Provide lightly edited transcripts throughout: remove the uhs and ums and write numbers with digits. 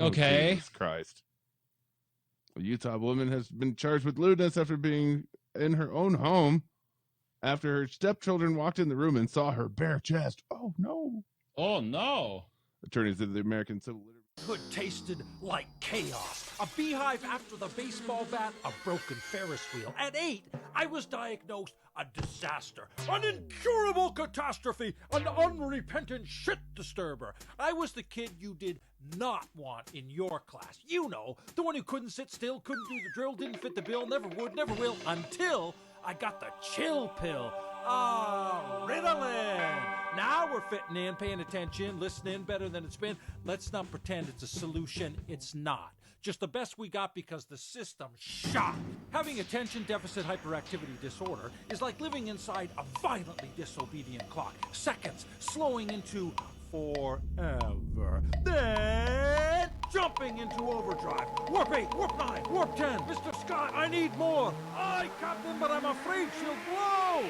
Okay. Jesus Christ. A Utah woman has been charged with lewdness after being in her own home after her stepchildren walked in the room and saw her bare chest. Oh, no. Oh, no. Attorneys of the American Civil Liberties. Hood tasted like chaos. A beehive after the baseball bat, a broken Ferris wheel. At 8, I was diagnosed a disaster, an incurable catastrophe, an unrepentant shit disturber. I was the kid you did not want in your class. You know, the one who couldn't sit still, couldn't do the drill, didn't fit the bill, never would, never will, until I got the chill pill. Ritalin. Now we're fitting in, paying attention, listening better than it's been. Let's not pretend it's a solution. It's not. Just the best we got because the system's shot. Having attention deficit hyperactivity disorder is like living inside a violently disobedient clock. Seconds slowing into forever. Then jumping into overdrive. Warp 8, warp 9, warp 10. Mr. Scott, I need more. Aye, Captain, but I'm afraid she'll blow.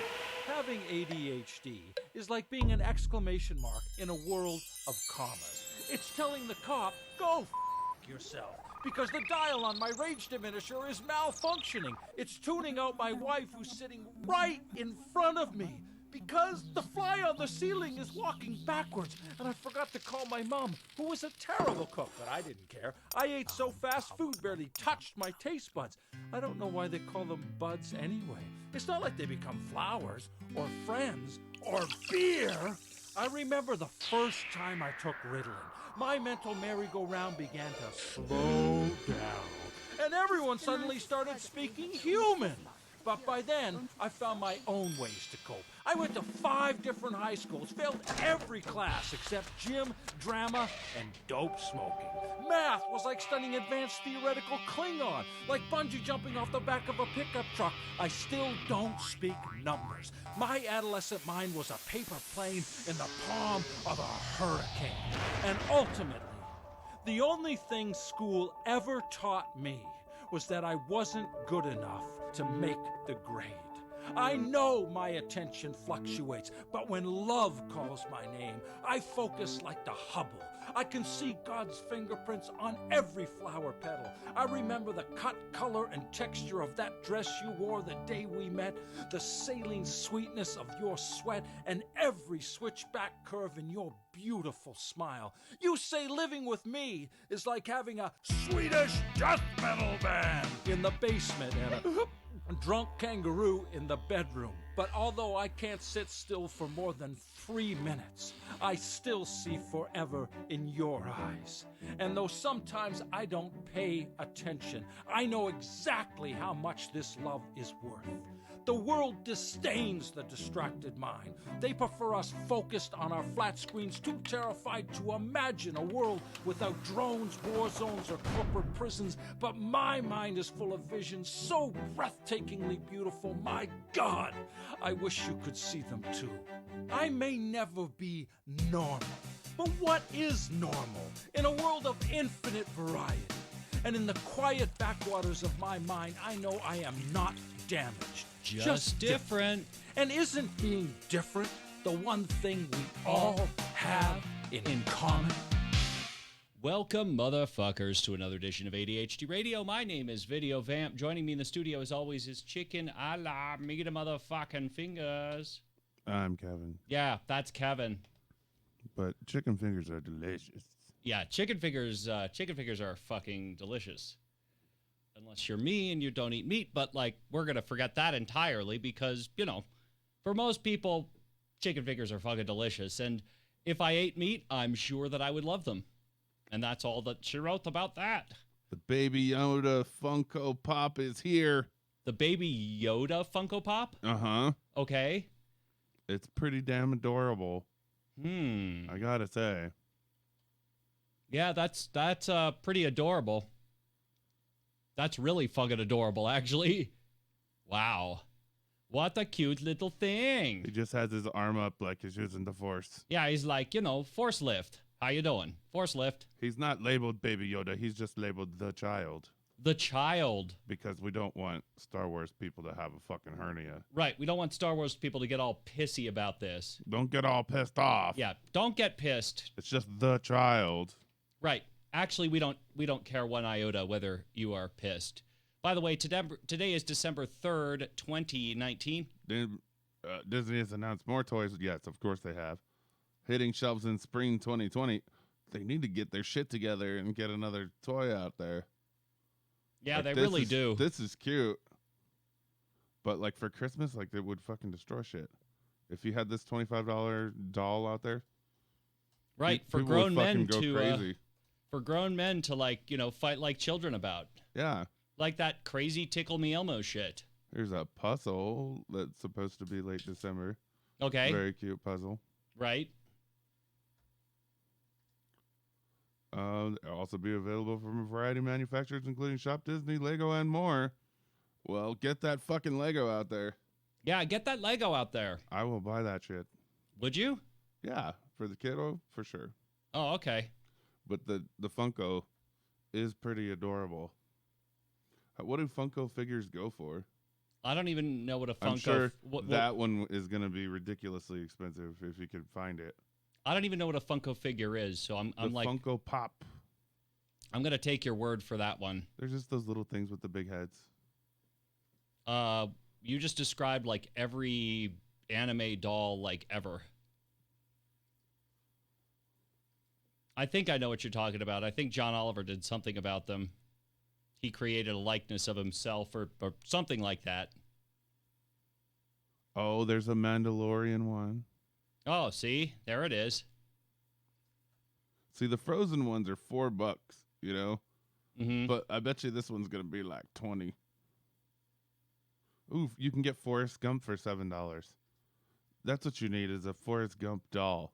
Having ADHD is like being an exclamation mark in a world of commas. It's telling the cop, go f*** yourself, because the dial on my rage diminisher is malfunctioning. It's tuning out my wife who's sitting right in front of me, because the fly on the ceiling is walking backwards, and I forgot to call my mom, who was a terrible cook, but I didn't care. I ate so fast, food barely touched my taste buds. I don't know why they call them buds anyway. It's not like they become flowers, or friends, or beer. I remember the first time I took Ritalin. My mental merry-go-round began to slow down, and everyone suddenly started speaking human. But by then, I found my own ways to cope. I went to 5 different high schools, failed every class except gym, drama, and dope smoking. Math was like studying advanced theoretical Klingon, like bungee jumping off the back of a pickup truck. I still don't speak numbers. My adolescent mind was a paper plane in the palm of a hurricane. And ultimately, the only thing school ever taught me was that I wasn't good enough to make the grade. I know my attention fluctuates, but when love calls my name, I focus like the Hubble. I can see God's fingerprints on every flower petal. I remember the cut, color, and texture of that dress you wore the day we met, the saline sweetness of your sweat, and every switchback curve in your beautiful smile. You say living with me is like having a Swedish death metal band in the basement and a drunk kangaroo in the bedroom. But although I can't sit still for more than 3 minutes, I still see forever in your eyes. And though sometimes I don't pay attention, I know exactly how much this love is worth. The world disdains the distracted mind. They prefer us focused on our flat screens, too terrified to imagine a world without drones, war zones, or corporate prisons. But my mind is full of visions so breathtakingly beautiful. My God, I wish you could see them too. I may never be normal, but what is normal in a world of infinite variety? And in the quiet backwaters of my mind, I know I am not damaged. Just different. And isn't being different the one thing we all have in common? Welcome, motherfuckers, to another edition of ADHD Radio. My name is Video Vamp. Joining me in the studio, as always, is Chicken a la me the motherfucking fingers. I'm Kevin. Yeah, that's Kevin. But chicken fingers are delicious. Yeah, chicken fingers are fucking delicious. Unless you're me and you don't eat meat, but, like, we're going to forget that entirely because, you know, for most people, chicken fingers are fucking delicious. And if I ate meat, I'm sure that I would love them. And that's all that she wrote about that. The Baby Yoda Funko Pop is here. The Baby Yoda Funko Pop? Uh-huh. Okay. It's pretty damn adorable. I gotta say. Yeah, that's pretty adorable. That's really fucking adorable, actually. Wow. What a cute little thing. He just has his arm up like he's using the Force. Yeah, he's like, you know, Force lift. How you doing? Force lift. He's not labeled Baby Yoda. He's just labeled the child. The child. Because we don't want Star Wars people to have a fucking hernia. Right. We don't want Star Wars people to get all pissy about this. Don't get all pissed off. Yeah. Don't get pissed. It's just the child. Right. Actually, we don't care one iota whether you are pissed. By the way, today is December 3rd, 2019. Disney has announced more toys. Yes, of course they have. Hitting shelves in spring 2020. They need to get their shit together and get another toy out there. Yeah, like, they really do. This is cute. But like for Christmas, like it would fucking destroy shit. If you had this $25 doll out there. Right, for people grown would fucking men go to crazy. for grown men to like, fight like children about. Yeah. Like that crazy Tickle Me Elmo shit. Here's a puzzle that's supposed to be late December. Okay. Very cute puzzle. Right. They'll also be available from a variety of manufacturers, including Shop Disney, Lego, and more. Well, get that fucking Lego out there. Yeah, get that Lego out there. I will buy that shit. Would you? Yeah, for the kiddo, for sure. Oh, okay. But the Funko is pretty adorable. What do Funko figures go for? I don't even know what a Funko... I'm sure that one is going to be ridiculously expensive if you could find it. I don't even know what a Funko figure is, so I'm like... Funko Pop. I'm going to take your word for that one. They're just those little things with the big heads. You just described like every anime doll like ever. I think I know what you're talking about. I think John Oliver did something about them. He created a likeness of himself or something like that. Oh, there's a Mandalorian one. Oh, see? There it is. See, the frozen ones are $4, you know? Mm-hmm. But I bet you this one's going to be like 20. Ooh, you can get Forrest Gump for $7. That's what you need is a Forrest Gump doll.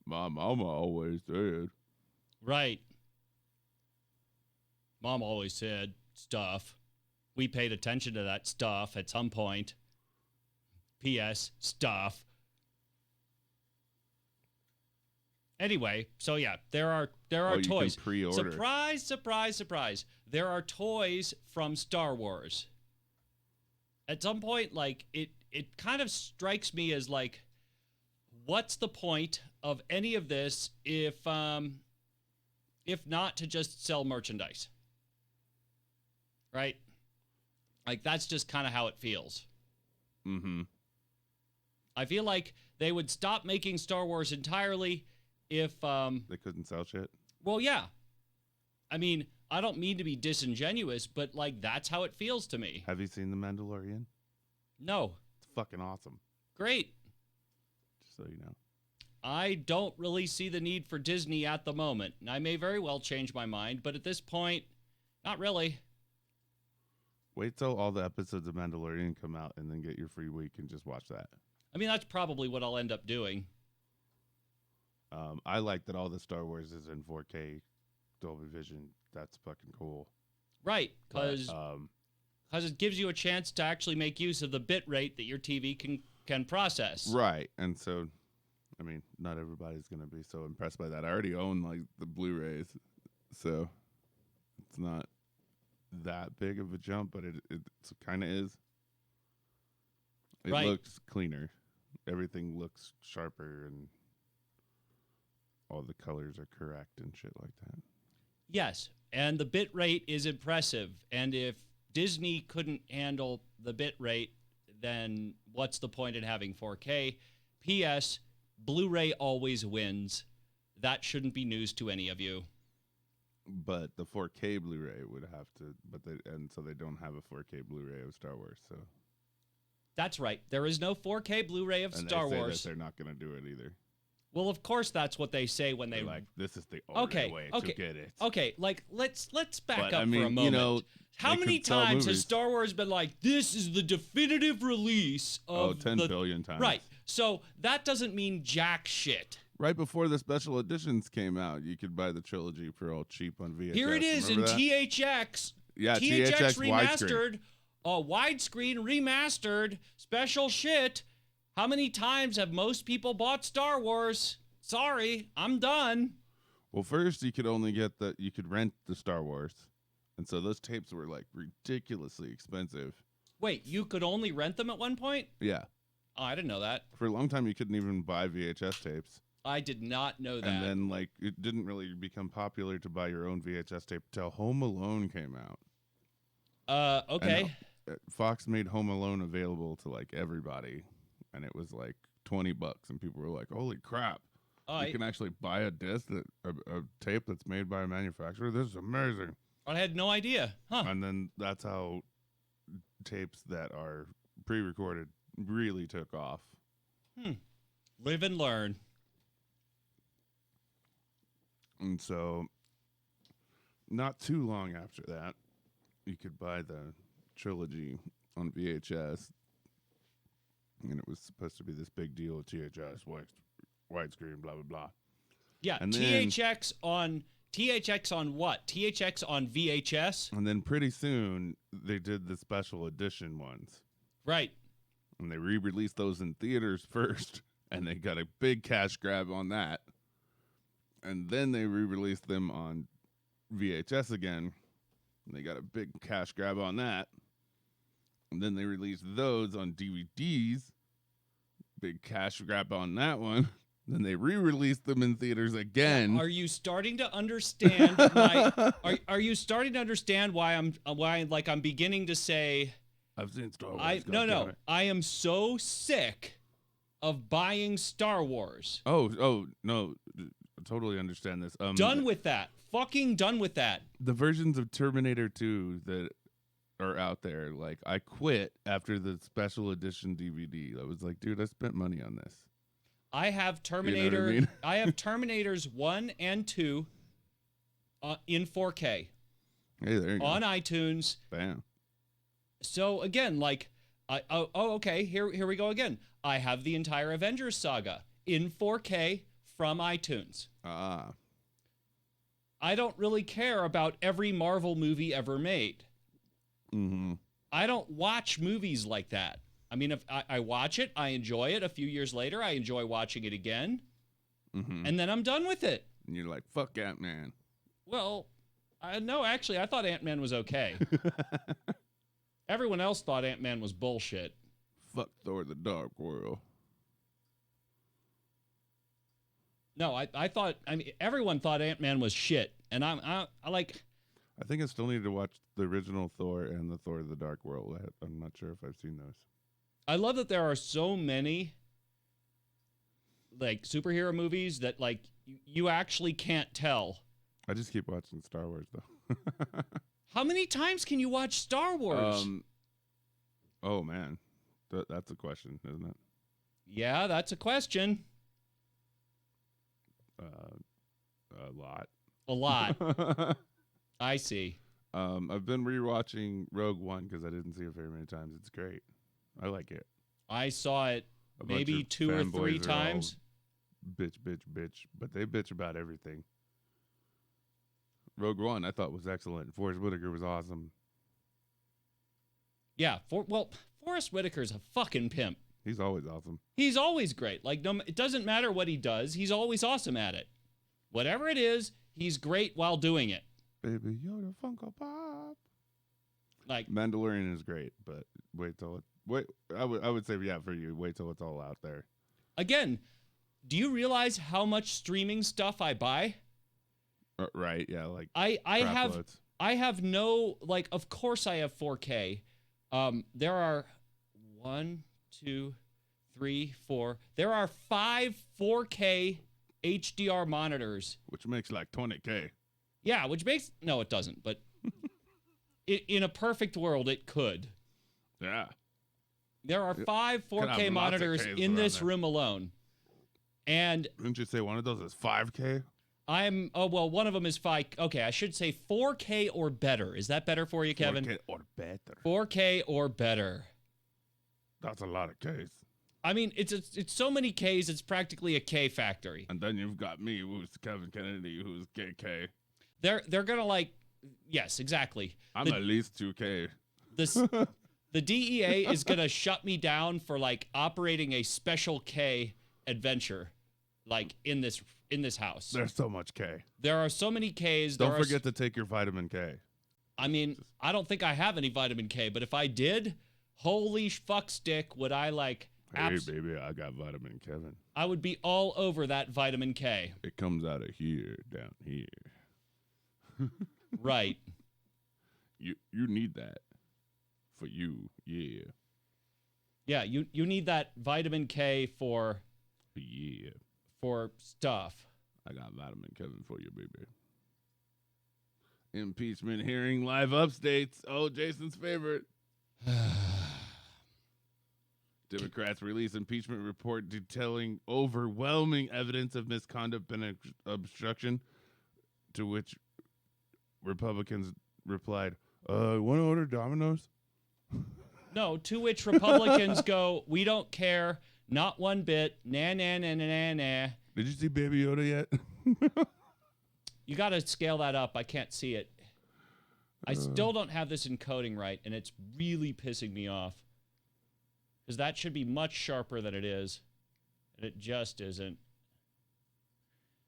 My mama always said. Right. Mom always said stuff. We paid attention to that stuff at some point. P.S. Stuff. Anyway, so yeah, there are toys. You can pre-order. Surprise, surprise, surprise. There are toys from Star Wars. At some point, like, it kind of strikes me as like, what's the point of any of this if not to just sell merchandise? Right? Like, that's just kind of how it feels. Mm-hmm. I feel like they would stop making Star Wars entirely if... they couldn't sell shit? Well, yeah. I mean, I don't mean to be disingenuous, but, like, that's how it feels to me. Have you seen The Mandalorian? No. It's fucking awesome. Great. Just so you know. I don't really see the need for Disney at the moment. I may very well change my mind, but at this point, not really. Wait till all the episodes of Mandalorian come out and then get your free week and just watch that. I mean, that's probably what I'll end up doing. I like that all the Star Wars is in 4K Dolby Vision. That's fucking cool. Right, because But, it gives you a chance to actually make use of the bit rate that your TV can process. right. And so, I mean, not everybody's going to be so impressed by that. I already own, like, the Blu-rays, so it's not that big of a jump, but it kind of is. It Right. looks cleaner. Everything looks sharper and all the colors are correct and shit like that. Yes, and the bit rate is impressive. And if Disney couldn't handle the bit rate, then what's the point in having 4K? P.S. Blu-ray always wins. That shouldn't be news to any of you. But the 4K Blu-ray would have to, so they don't have a 4K Blu-ray of Star Wars. So That's right. There is no 4K Blu-ray of and Star they say Wars. that they're not going to do it either. Well, of course, that's what they say when They're they like, this is the only way to get it. Okay, like let's back But, up I mean, for a moment. you know, how they many could sell times has movies. Star Wars been like, this is the definitive release of 10 billion times. Right. So that doesn't mean jack shit. Right before the special editions came out, you could buy the trilogy for all cheap on VHS. Here it is in Remember that? THX. Yeah, THX THX remastered. Widescreen remastered. Special shit. How many times have most people bought Star Wars? Sorry, I'm done. Well, first you could only get you could rent the Star Wars. And so those tapes were like ridiculously expensive. Wait, you could only rent them at one point? Yeah. Oh, I didn't know that. For a long time you couldn't even buy VHS tapes. I did not know that. And then, like, it didn't really become popular to buy your own VHS tape till Home Alone came out. Okay. And, Fox made Home Alone available to, like, everybody. And it was, like, $20. And people were like, holy crap. You can actually buy a disc, a tape that's made by a manufacturer. This is amazing. I had no idea. Huh. And then that's how tapes that are pre-recorded really took off. Live and learn. And so, not too long after that, you could buy the trilogy on VHS. And it was supposed to be this big deal with THX, widescreen, blah, blah, blah. Yeah, and THX on what? THX on VHS? And then pretty soon, they did the special edition ones. Right. And they re-released those in theaters first. And they got a big cash grab on that. And then they re-released them on VHS again. And they got a big cash grab on that. And then they released those on DVDs. Big cash grab on that one. Then they re-released them in theaters again. Are you starting to understand are you starting to understand why I'm beginning to say I've seen Star Wars. No. I am so sick of buying Star Wars. Oh, no. I totally understand this. Done with that. Fucking done with that. The versions of Terminator 2 that are out there, like, I quit after the special edition DVD. I was like, dude, I spent money on this. I have Terminator. You know what I mean? I have Terminators 1 and 2 in 4K. Hey, there you go. On iTunes. Bam. So again, like, okay, here we go again. I have the entire Avengers saga in 4K from iTunes. Ah. I don't really care about every Marvel movie ever made. Mm-hmm. I don't watch movies like that. I mean, if I watch it, I enjoy it. A few years later, I enjoy watching it again. Mm-hmm. And then I'm done with it. And you're like, fuck Ant-Man. Well, no, actually, I thought Ant-Man was okay. Everyone else thought Ant-Man was bullshit. Fuck Thor the Dark World. No, I mean, everyone thought Ant-Man was shit. And I like... I think I still need to watch the original Thor and the Thor the Dark World. I'm not sure if I've seen those. I love that there are so many, like, superhero movies that, like, you actually can't tell. I just keep watching Star Wars, though. How many times can you watch Star Wars? Oh, man. That's a question, isn't it? Yeah, that's a question. A lot. A lot. I see. I've been rewatching Rogue One because I didn't see it very many times. It's great. I like it. I saw it maybe 2 or 3 times. Bitch, but they bitch about everything. Rogue One, I thought was excellent. Forrest Whitaker was awesome. Yeah, Forrest Whitaker's a fucking pimp. He's always awesome. He's always great. Like, no, it doesn't matter what he does. He's always awesome at it. Whatever it is, he's great while doing it. Baby Yoda Funko Pop. Like, Mandalorian is great, but I would say, yeah, for you, wait till it's all out there. Again, do you realize how much streaming stuff I buy? Right, yeah, like I have no, like, of course I have 4K. There are 1, 2, 3, 4. There are 5 4K HDR monitors, which makes like 20K. Yeah, which makes no, it doesn't. But in a perfect world, it could. Yeah. There are 5 4K monitors in this room alone, and didn't you say one of those is 5K? One of them is 5. Okay, I should say 4K or better. Is that better for you, Kevin? 4K or better. 4K or better. That's a lot of Ks. I mean, it's so many Ks, it's practically a K factory. And then you've got me, who's Kevin Kennedy, who's KK. They're gonna, like, yes, exactly. I'm at least 2K. The DEA is gonna shut me down for, like, operating a special K adventure, like, in this house. There's so much K. There are so many Ks. Don't forget to take your vitamin K. I mean, I don't think I have any vitamin K, but if I did, holy fuck stick, would I, like, Hey, baby, I got vitamin Kevin. I would be all over that vitamin K. It comes out of here, down here. Right. You need that for you, yeah. Yeah, you need that vitamin K for stuff. I got vitamin Kevin for you, baby. Impeachment hearing live updates. Oh, Jason's favorite. Democrats release impeachment report detailing overwhelming evidence of misconduct and obstruction, to which Republicans replied, want to order Domino's? No, to which Republicans go, we don't care, not one bit, nah, nah, nah, nah, nah, nah. Did you see Baby Yoda yet? You got to scale that up. I can't see it. I still don't have this encoding right, and it's really pissing me off. Because that should be much sharper than it is. And it just isn't.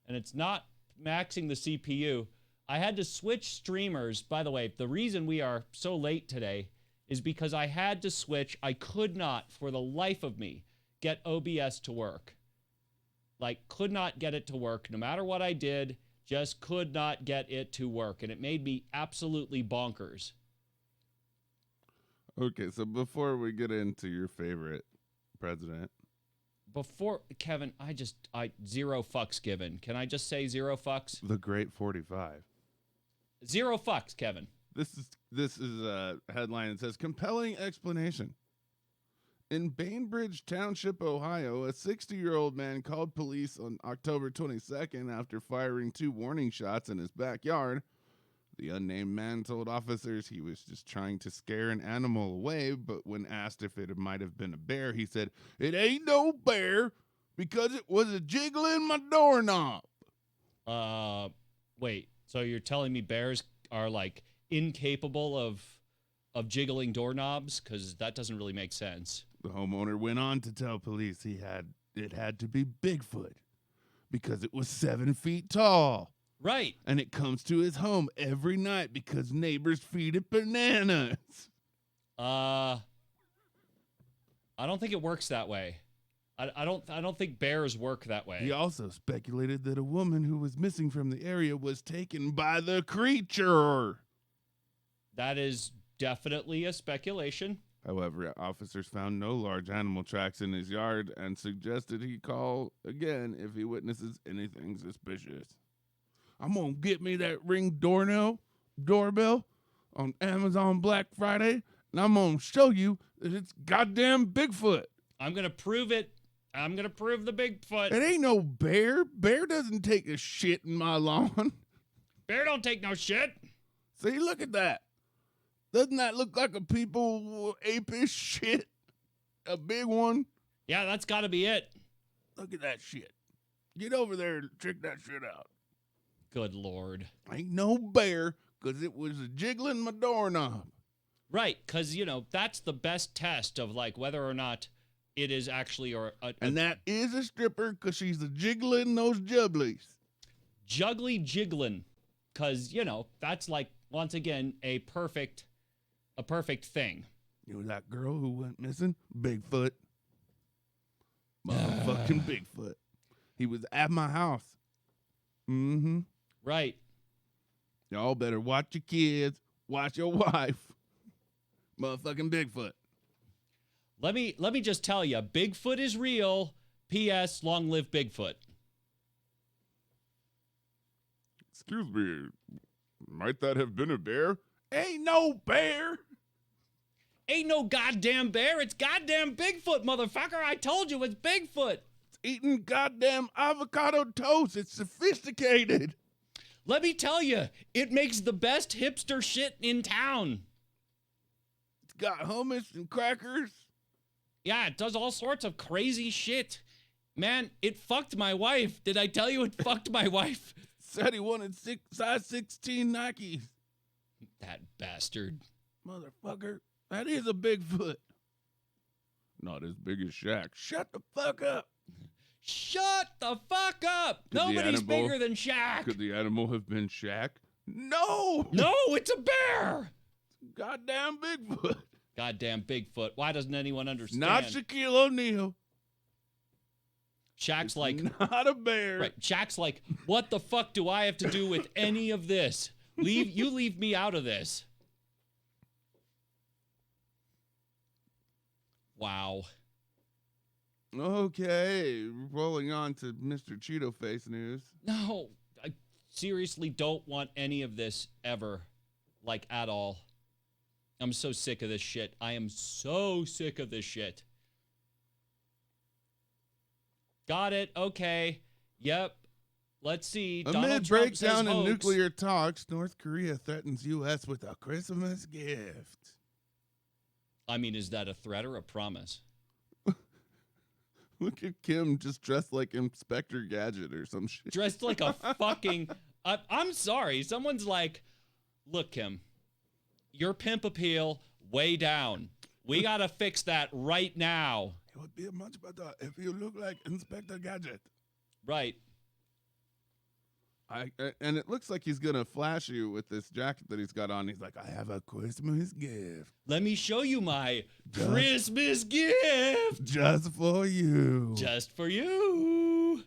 And it's not maxing the CPU. I had to switch streamers. By the way, the reason we are so late today is because I had to switch. I could not, for the life of me, get OBS to work. Like, could not get it to work. No matter what I did, just could not get it to work. And it made me absolutely bonkers. Okay, so before we get into your favorite president. Before, Kevin, I zero fucks given. Can I just say zero fucks? The Great 45. Zero fucks, Kevin. This is a headline that says, compelling explanation. In Bainbridge Township, Ohio, a 60-year-old man called police on October 22nd after firing 2 warning shots in his backyard. The unnamed man told officers he was just trying to scare an animal away, but when asked if it might have been a bear, he said, "It ain't no bear because it was a jiggling my doorknob." Wait, so you're telling me bears are like incapable of jiggling doorknobs? Because that doesn't really make sense. The homeowner went on to tell police it had to be Bigfoot because it was 7 feet tall. Right. And it comes to his home every night because neighbors feed it bananas. I don't think it works that way. I don't think bears work that way. He also speculated that a woman who was missing from the area was taken by the creature. That is definitely a speculation. However, officers found no large animal tracks in his yard and suggested he call again if he witnesses anything suspicious. I'm going to get me that Ring doorbell on Amazon Black Friday, and I'm going to show you that it's goddamn Bigfoot. I'm going to prove it. I'm going to prove the Bigfoot. It ain't no bear. Bear doesn't take a shit in my lawn. Bear don't take no shit. See, look at that. Doesn't that look like a people apish shit? A big one? Yeah, that's got to be it. Look at that shit. Get over there and check that shit out. Good Lord. Ain't no bear because it was jiggling my doorknob. Right, because, that's the best test of, like, whether or not it is actually and that is a stripper because she's a jiggling those jubblies. Juggly jiggling. Because, that's, like, once again, a perfect thing. You know that girl who went missing? Bigfoot. Motherfucking Bigfoot. He was at my house. Mm-hmm. Right. Y'all better watch your kids, watch your wife. Motherfucking Bigfoot. Let me just tell you, Bigfoot is real. P.S. Long live Bigfoot. Excuse me, might that have been a bear? Ain't no bear. Ain't no goddamn bear. It's goddamn Bigfoot, motherfucker. I told you it's Bigfoot. It's eating goddamn avocado toast. It's sophisticated. Let me tell you, it makes the best hipster shit in town. It's got hummus and crackers. Yeah, it does all sorts of crazy shit. Man, it fucked my wife. Did I tell you it fucked my wife? Said he wanted size 16 Nikes. That bastard. Motherfucker, that is a Bigfoot. Not as big as Shaq. Shut the fuck up. Shut the fuck up. Nobody's bigger than Shaq. Could the animal have been Shaq? No. No, it's a bear. Goddamn Bigfoot. Goddamn Bigfoot. Why doesn't anyone understand? Not Shaquille O'Neal. Shaq's like, not a bear. right. Shaq's like, what the fuck do I have to do with any of this? Leave me out of this. Wow. Okay, rolling on to Mr. Cheeto Face news. No, I seriously don't want any of this ever, like at all. I'm so sick of this shit. I am so sick of this shit. Got it. Okay. Yep. Let's see. Amid breakdown in nuclear talks, North Korea threatens U.S. with a Christmas gift. I mean, is that a threat or a promise? Look at Kim just dressed like Inspector Gadget or some shit. Dressed like a fucking... I'm sorry. Someone's like, look, Kim, your pimp appeal way down. We got to fix that right now. It would be much better if you look like Inspector Gadget. Right. And it looks like he's going to flash you with this jacket that he's got on. He's like, I have a Christmas gift. Let me show you my Christmas gift. Just for you. Just for you.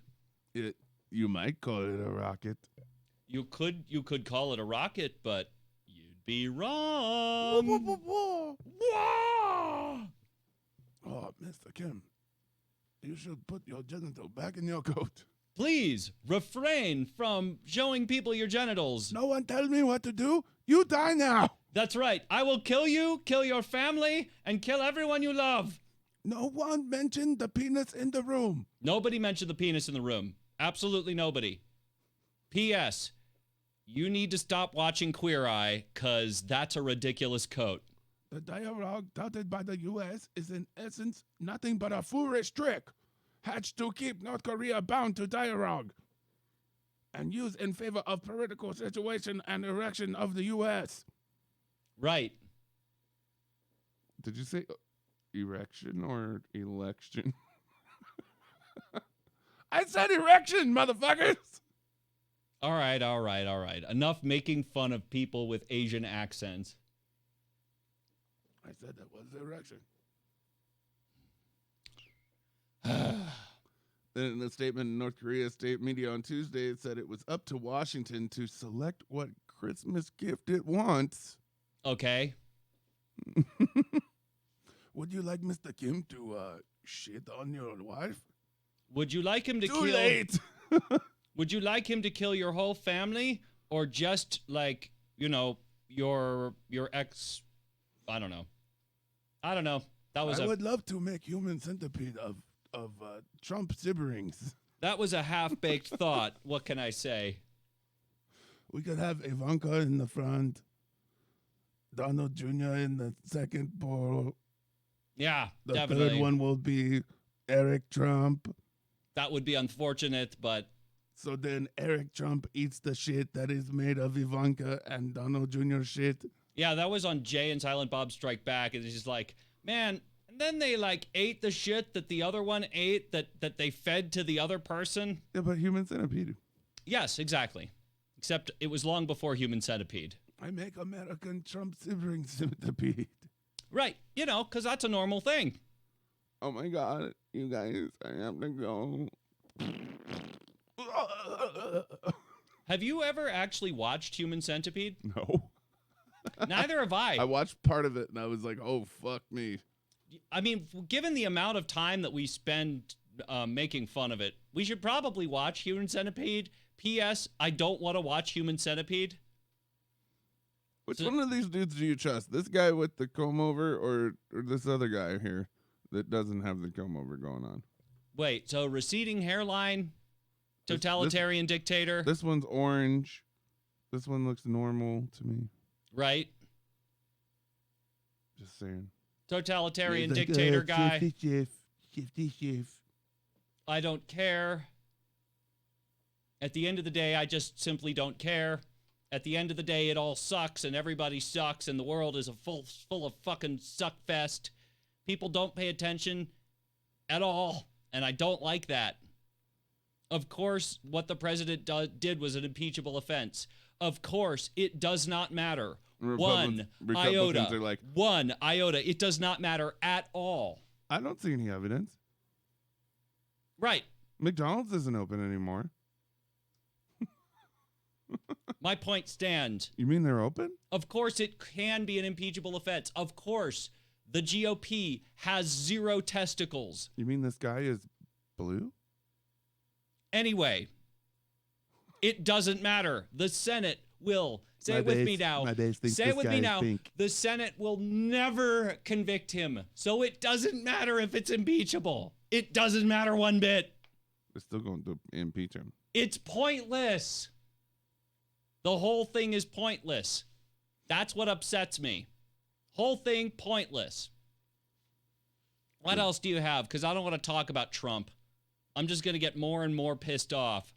You might call it a rocket. You could call it a rocket, but you'd be wrong. Oh, Mr. Kim, you should put your genital back in your coat. Please refrain from showing people your genitals. No one tell me what to do. You die now. That's right. I will kill you, kill your family, and kill everyone you love. No one mentioned the penis in the room. Nobody mentioned the penis in the room. Absolutely nobody. P.S. You need to stop watching Queer Eye, because that's a ridiculous coat. The dialogue touted by the U.S. is in essence nothing but a foolish trick hatched to keep North Korea bound to dialogue and used in favor of political situation and erection of the U.S. Right. Did you say erection or election? I said erection, motherfuckers! All right. Enough making fun of people with Asian accents. I said that was erection. Then in the statement in North Korea state media on Tuesday, it said it was up to Washington to select what Christmas gift it wants. Okay. Would you like Mr. Kim to shit on your wife? Would you like him to Too late. Would you like him to kill your whole family, or just like, you know, your ex? I don't know. That was I would love to make human centipede of Trump siblings. That was a half-baked thought. What can I say? We could have Ivanka in the front, Donald Jr. in the second pole. Yeah, the definitely. third one will be Eric Trump. That would be unfortunate, but... So then Eric Trump eats the shit that is made of Ivanka and Donald Jr. shit. Yeah, that was on Jay and Silent Bob Strike Back. And it's just like, man... And then they, like, ate the shit that the other one ate that they fed to the other person. Yeah, but Human Centipede. Yes, exactly. Except it was long before Human Centipede. I make American Trump sibling centipede. Right. You know, because that's a normal thing. Oh, my God. You guys, I have to go. Have you ever actually watched Human Centipede? No. Neither have I. I watched part of it, and I was like, oh, fuck me. I mean, given the amount of time that we spend making fun of it, we should probably watch Human Centipede. P.S. I don't want to watch Human Centipede. Which one of these dudes do you trust? This guy with the comb over or this other guy here that doesn't have the comb over going on? Wait, so receding hairline, totalitarian dictator? This one's orange. This one looks normal to me. Right. Just saying. Totalitarian dictator guy. Shifty shift. I don't care. At the end of the day, I just simply don't care. At the end of the day, it all sucks and everybody sucks and the world is full of fucking suck fest. People don't pay attention at all, and I don't like that. Of course, what the president did was an impeachable offense. Of course, it does not matter. Republicans are like, 1 iota. It does not matter at all. I don't see any evidence. Right. McDonald's isn't open anymore. My point stands. You mean they're open? Of course, it can be an impeachable offense. Of course, the GOP has 0 testicles. You mean this guy is blue? Anyway, it doesn't matter. The Senate will, say it with me now. Say it with me now. The Senate will never convict him. So it doesn't matter if it's impeachable. It doesn't matter one bit. They're still going to impeach him. It's pointless. The whole thing is pointless. That's what upsets me. Whole thing pointless. What else do you have? Because I don't want to talk about Trump. I'm just going to get more and more pissed off.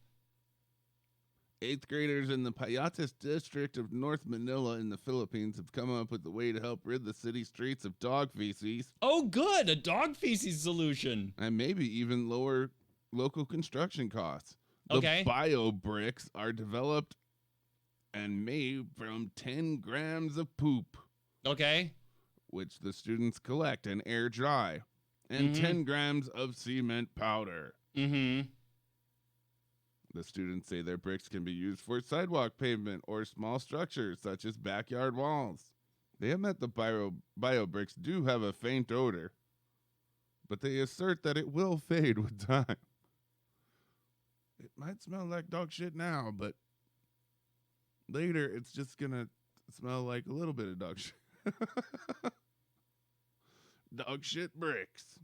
8th graders in the Payatas district of North Manila in the Philippines have come up with a way to help rid the city streets of dog feces. Oh, good. A dog feces solution. And maybe even lower local construction costs. The bio bricks are developed and made from 10 grams of poop. Okay. Which the students collect and air dry. And 10 grams of cement powder. Mm-hmm. The students say their bricks can be used for sidewalk pavement or small structures such as backyard walls. They admit the bio bricks do have a faint odor, but they assert that it will fade with time. It might smell like dog shit now, but later it's just gonna smell like a little bit of dog shit. Dog shit bricks.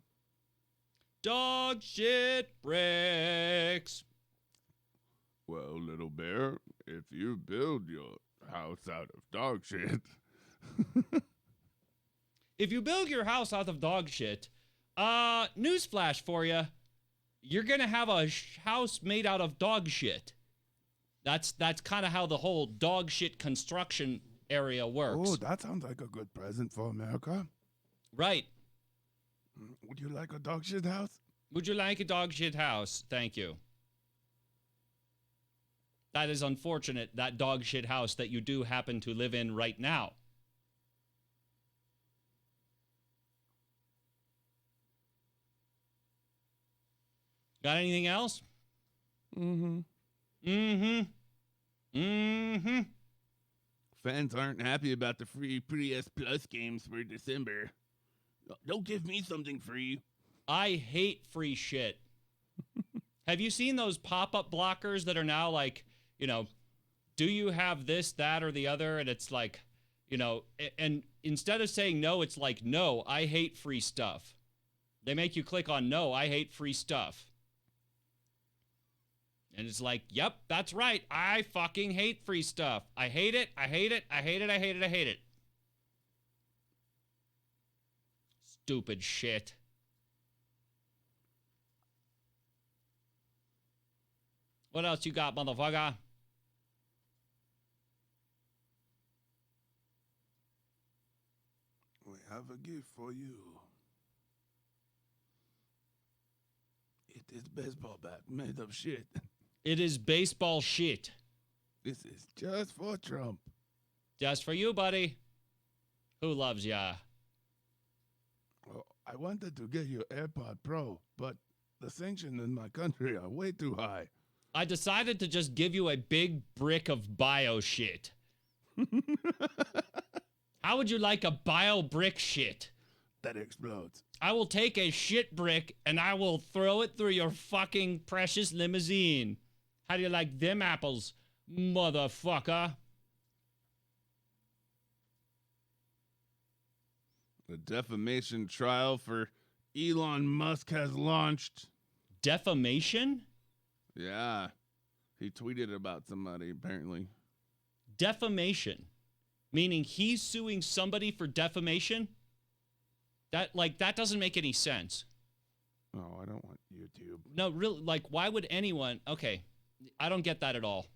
Dog shit bricks. Well, little bear, if you build your house out of dog shit. If you build your house out of dog shit, newsflash for you. You're going to have a house made out of dog shit. That's kind of how the whole dog shit construction area works. Oh, that sounds like a good present for America. Right. Would you like a dog shit house? Would you like a dog shit house? Thank you. That is unfortunate, that dog shit house that you do happen to live in right now. Got anything else? Mm-hmm. Mm-hmm. Mm-hmm. Fans aren't happy about the free PS Plus games for December. Don't give me something free. I hate free shit. Have you seen those pop-up blockers that are now like, you know, do you have this, that, or the other? And it's like, you know, and instead of saying no, it's like, no, I hate free stuff. They make you click on no, I hate free stuff. And it's like, yep, that's right. I fucking hate free stuff. I hate it. I hate it. I hate it. I hate it. I hate it. Stupid shit. What else you got, motherfucker? We have a gift for you. It is baseball bat made of shit. It is baseball shit. This is just for Trump. Just for you, buddy. Who loves ya? Well, I wanted to get you AirPod Pro, but the sanctions in my country are way too high. I decided to just give you a big brick of bio shit. How would you like a bio brick shit? That explodes. I will take a shit brick and I will throw it through your fucking precious limousine. How do you like them apples, motherfucker? The defamation trial for Elon Musk has launched. Defamation? Yeah. He tweeted about somebody, apparently. Defamation? Meaning he's suing somebody for defamation? That doesn't make any sense. Oh, I don't want YouTube. No, really, like, why would anyone... Okay, I don't get that at all.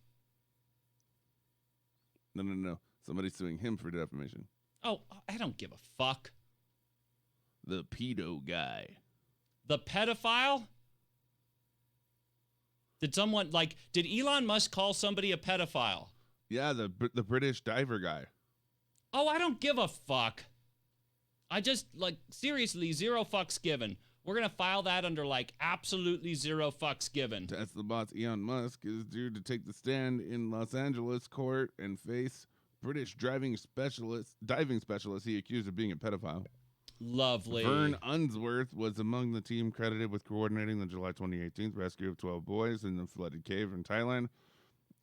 No. Somebody's suing him for defamation. Oh, I don't give a fuck. The pedo guy. The pedophile? Did Elon Musk call somebody a pedophile? Yeah, the British diver guy. Oh, I don't give a fuck. I just, like, seriously, zero fucks given. We're going to file that under, like, absolutely zero fucks given. Tesla boss Elon Musk is due to take the stand in Los Angeles court and face British diving specialist he accused of being a pedophile. Lovely. Vern Unsworth was among the team credited with coordinating the July 2018 rescue of 12 boys in the flooded cave in Thailand.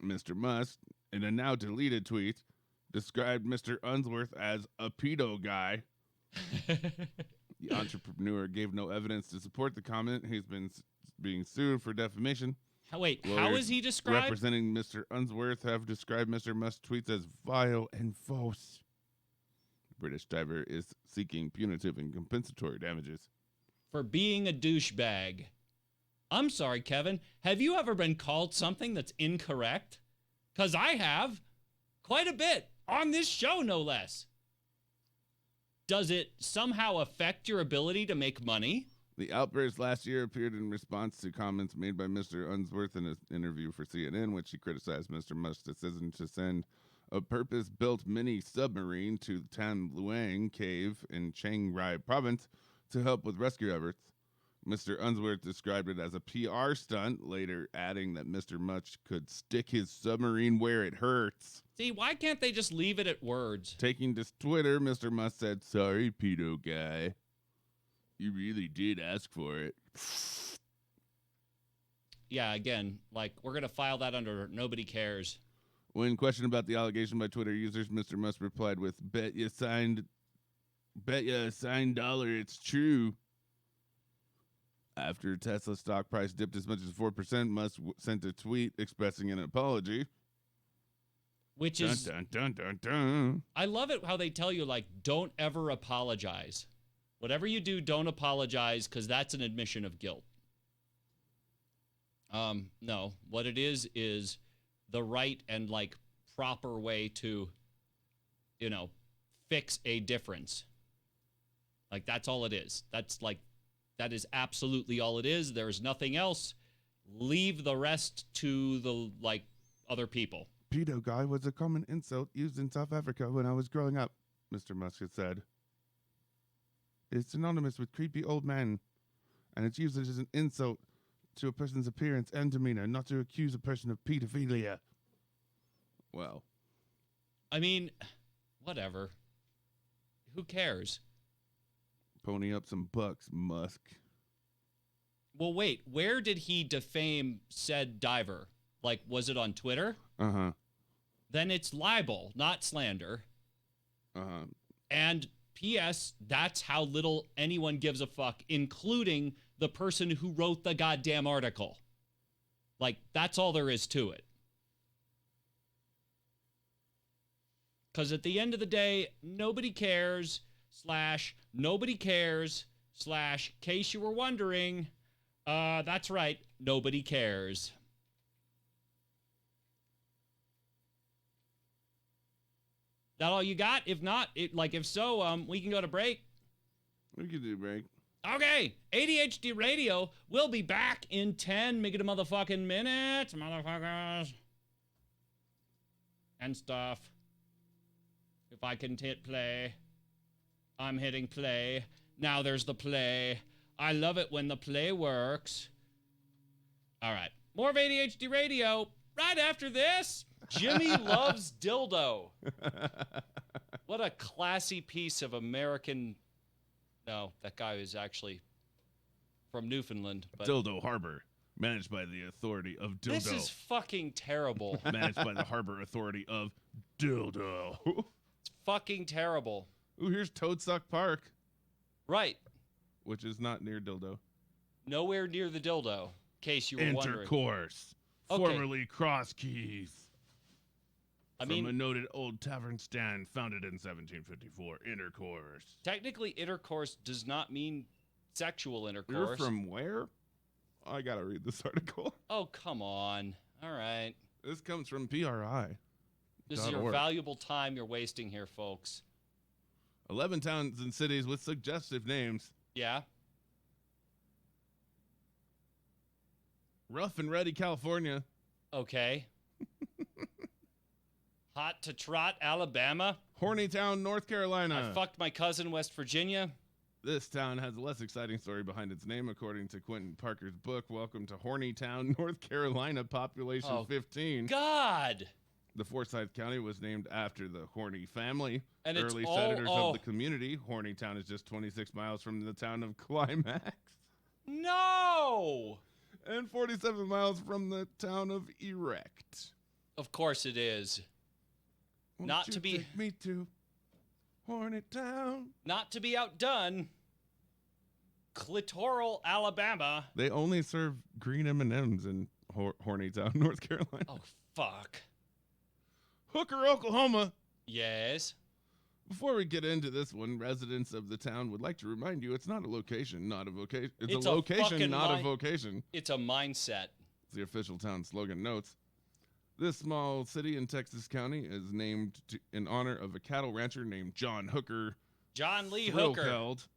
Mr. Musk, in a now deleted tweet, described Mr. Unsworth as a pedo guy. The entrepreneur gave no evidence to support the comment. He's been being sued for defamation. Wait, Lawyers how is he described? Representing Mr. Unsworth have described Mr. Musk's tweets as vile and false. The British diver is seeking punitive and compensatory damages. For being a douchebag. I'm sorry, Kevin. Have you ever been called something that's incorrect? Because I have. Quite a bit. On this show, no less. Does it somehow affect your ability to make money? The outburst last year appeared in response to comments made by Mr. Unsworth in an interview for CNN, which he criticized Mr. Musk's decision to send a purpose-built mini-submarine to Tan Luang Cave in Chiang Rai Province to help with rescue efforts. Mr. Unsworth described it as a PR stunt, later adding that Mr. Musk could stick his submarine where it hurts. See, why can't they just leave it at words? Taking to Twitter, Mr. Musk said, "Sorry, pedo guy. You really did ask for it." Yeah, again, like, we're going to file that under nobody cares. When questioned about the allegation by Twitter users, Mr. Musk replied with, bet you a signed dollar it's true." After Tesla stock price dipped as much as 4%, Musk sent a tweet expressing an apology. Which is... Dun, dun, dun, dun, dun. I love it how they tell you, like, don't ever apologize. Whatever you do, don't apologize, because that's an admission of guilt. No. What it is the right and, like, proper way to, you know, fix a difference. Like, that's all it is. That's, like, that is absolutely all it is. There's nothing else. Leave the rest to the, like, other people. Pedo guy was a common insult used in South Africa when I was growing up, Mr. Musk had said. It's synonymous with creepy old man, and it's used as an insult to a person's appearance and demeanor, not to accuse a person of pedophilia. Well. I mean, whatever. Who cares? Pony up some bucks, Musk. Well, wait, where did he defame said diver? Like, was it on Twitter? Uh-huh. Then it's libel, not slander. Uh-huh. And P.S., that's how little anyone gives a fuck, including the person who wrote the goddamn article. Like, that's all there is to it. Because at the end of the day, nobody cares, /nobody cares, case you were wondering, that's right, nobody cares. That all you got? If not, if so, we can go to break. We can do break. Okay, ADHD Radio will be back in 10 motherfucking minutes, motherfuckers. And stuff. If I can hit play. I'm hitting play. Now there's the play. I love it when the play works. All right, more of ADHD Radio right after this. Jimmy loves dildo. What a classy piece of American... No, that guy is actually from Newfoundland. But Dildo Harbor, managed by the authority of Dildo. this is fucking terrible. Managed by the Harbor Authority of Dildo. It's fucking terrible. Ooh, here's Toadsuck Park, Right. which is not near Dildo. Nowhere near the dildo, in case you were wondering. Intercourse, Okay. formerly Cross Keys. I From mean, a noted old tavern stand founded in 1754. Intercourse. technically, intercourse does not mean sexual You're intercourse. from where? I gotta read this article. Oh, come on. All right. This comes from PRI. This is your .org. valuable time you're wasting here, folks. 11 towns and cities with suggestive names. Yeah? Rough and Ready, California. Okay. Hot to Trot, Alabama. Hornytown, North Carolina. I fucked my cousin, West Virginia. This town has a less exciting story behind its name, according to Quentin Parker's book, Welcome to Hornytown, North Carolina, population 15. God! The Forsyth County was named after the Horny family. And early settlers of the community. Hornytown is just 26 miles from the town of Climax. No! And 47 miles from the town of Erect. Of course it is. Won't Not you to be take me to Hornytown. Not to be outdone. Clitoral, Alabama. They only serve green M&Ms in Hornytown, North Carolina. Oh, fuck. Hooker, Oklahoma. Yes. Before we get into this one, residents of the town would like to remind you it's not a location, not a vocation. It's a location, not a vocation. It's a mindset. The official town slogan notes. This small city in Texas County is named in honor of a cattle rancher named John Hooker. John Lee Hooker. Thrillkeld.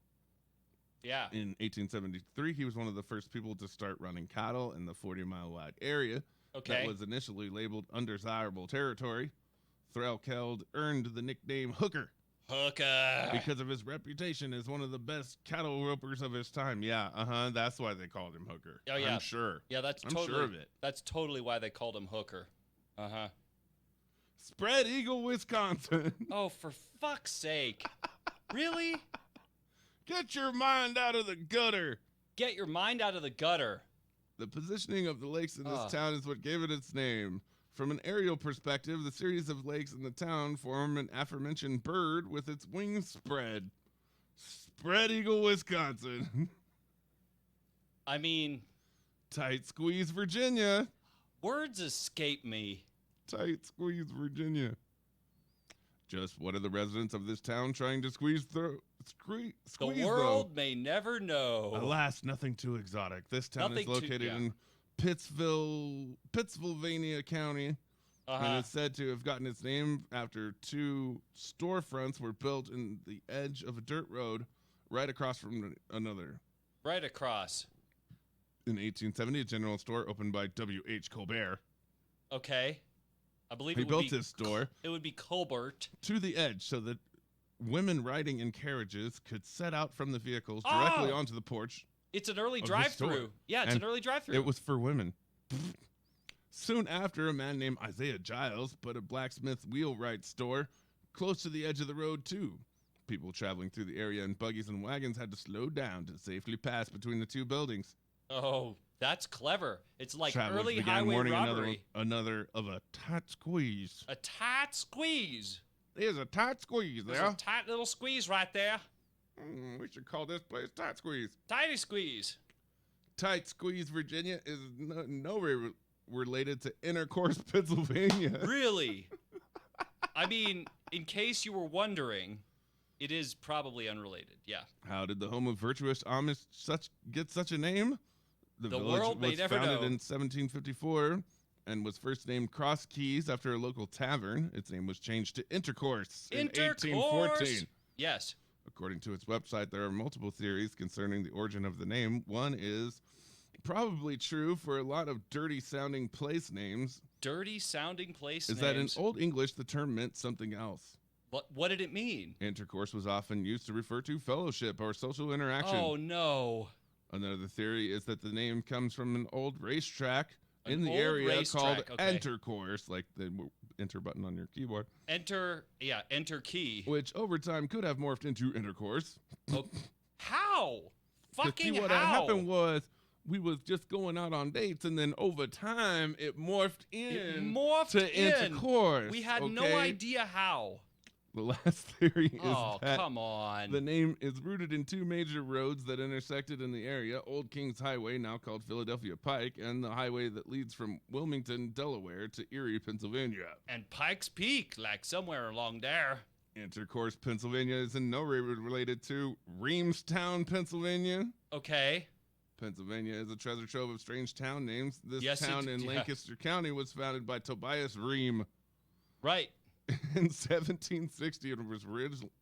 Yeah. In 1873, he was one of the first people to start running cattle in the 40-mile-wide area. Okay. That was initially labeled undesirable territory. Thrillkeld earned the nickname Hooker. Hooker. Because of his reputation as one of the best cattle ropers of his time. Yeah, that's why they called him Hooker. Oh, yeah. I'm sure. Yeah, I'm totally sure of it. That's totally why they called him Hooker. Uh-huh. Spread Eagle, Wisconsin. Oh, for fuck's sake. Really? Get your mind out of the gutter. Get your mind out of the gutter. The positioning of the lakes in this town is what gave it its name. From an aerial perspective, the series of lakes in the town form an aforementioned bird with its wings spread. Spread Eagle, Wisconsin. I mean... Tight Squeeze, Virginia. Words escape me. Tight Squeeze, Virginia. Just one of the residents of this town trying to squeeze the though. world may never know. Alas, nothing too exotic. This town is located in Pittsylvania County, and is said to have gotten its name after two storefronts were built in the edge of a dirt road right across from another. Right across. In 1870, a general store opened by W.H. Colbert. Okay. I believe he built his store. It would be Colbert. To the edge so that women riding in carriages could set out from the vehicles directly onto the porch. It's an early drive-through. Yeah, it's an early drive-through. It was for women. Soon after, a man named Isaiah Giles put a blacksmith wheelwright store close to the edge of the road, too. People traveling through the area in buggies and wagons had to slow down to safely pass between the two buildings. Oh, that's clever. It's like Travelers early began highway warning robbery. another of a tight squeeze. A tight squeeze. There's a tight squeeze there. There's a tight little squeeze right there. We should call this place Tight Squeeze. Tighty squeeze. Tight Squeeze, Virginia is nowhere related to Intercourse, Pennsylvania. Really? I mean, in case you were wondering, it is probably unrelated. Yeah. How did the home of virtuous Amish get such a name? The village world may was never founded know. in 1754 and was first named Cross Keys after a local tavern. Its name was changed to Intercourse in 1814. Yes. According to its website, there are multiple theories concerning the origin of the name. One is probably true for a lot of dirty-sounding place names. Dirty-sounding place names. Is that in Old English, the term meant something else. What did it mean? Intercourse was often used to refer to fellowship or social interaction. Oh, no. Another theory is that the name comes from an old racetrack in the area called Entercourse, like the enter button on your keyboard. Enter key. Which over time could have morphed into Intercourse. Oh, how? Fucking see, what how? happened was we was just going out on dates, and then over time it morphed to Intercourse. We had no idea how. The last theory is that come on. The name is rooted in two major roads that intersected in the area, Old Kings Highway, now called Philadelphia Pike, and the highway that leads from Wilmington, Delaware to Erie, Pennsylvania. And Pikes Peak, like somewhere along there. Intercourse, Pennsylvania is in no way related to Reamstown, Pennsylvania. Okay. Pennsylvania is a treasure trove of strange town names. This town in Lancaster County was founded by Tobias Ream. Right. In 1760, it was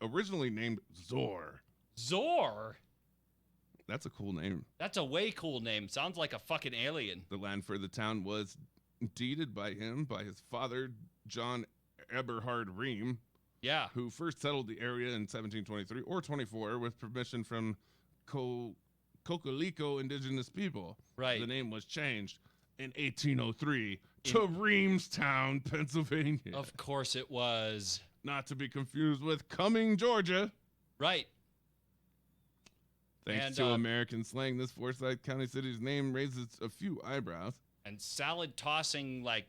originally named Zor. Zor? That's a cool name. That's a way cool name. Sounds like a fucking alien. The land for the town was deeded by him, by his father, John Eberhard Rehm, Yeah. who first settled the area in 1723 or 24 with permission from Cocalico indigenous people. Right. The name was changed in 1803 to Reamstown, Pennsylvania. Of course it was. Not to be confused with Cumming, Georgia. Right. Thanks to American slang, this Forsyth County city's name raises a few eyebrows. And salad tossing, like,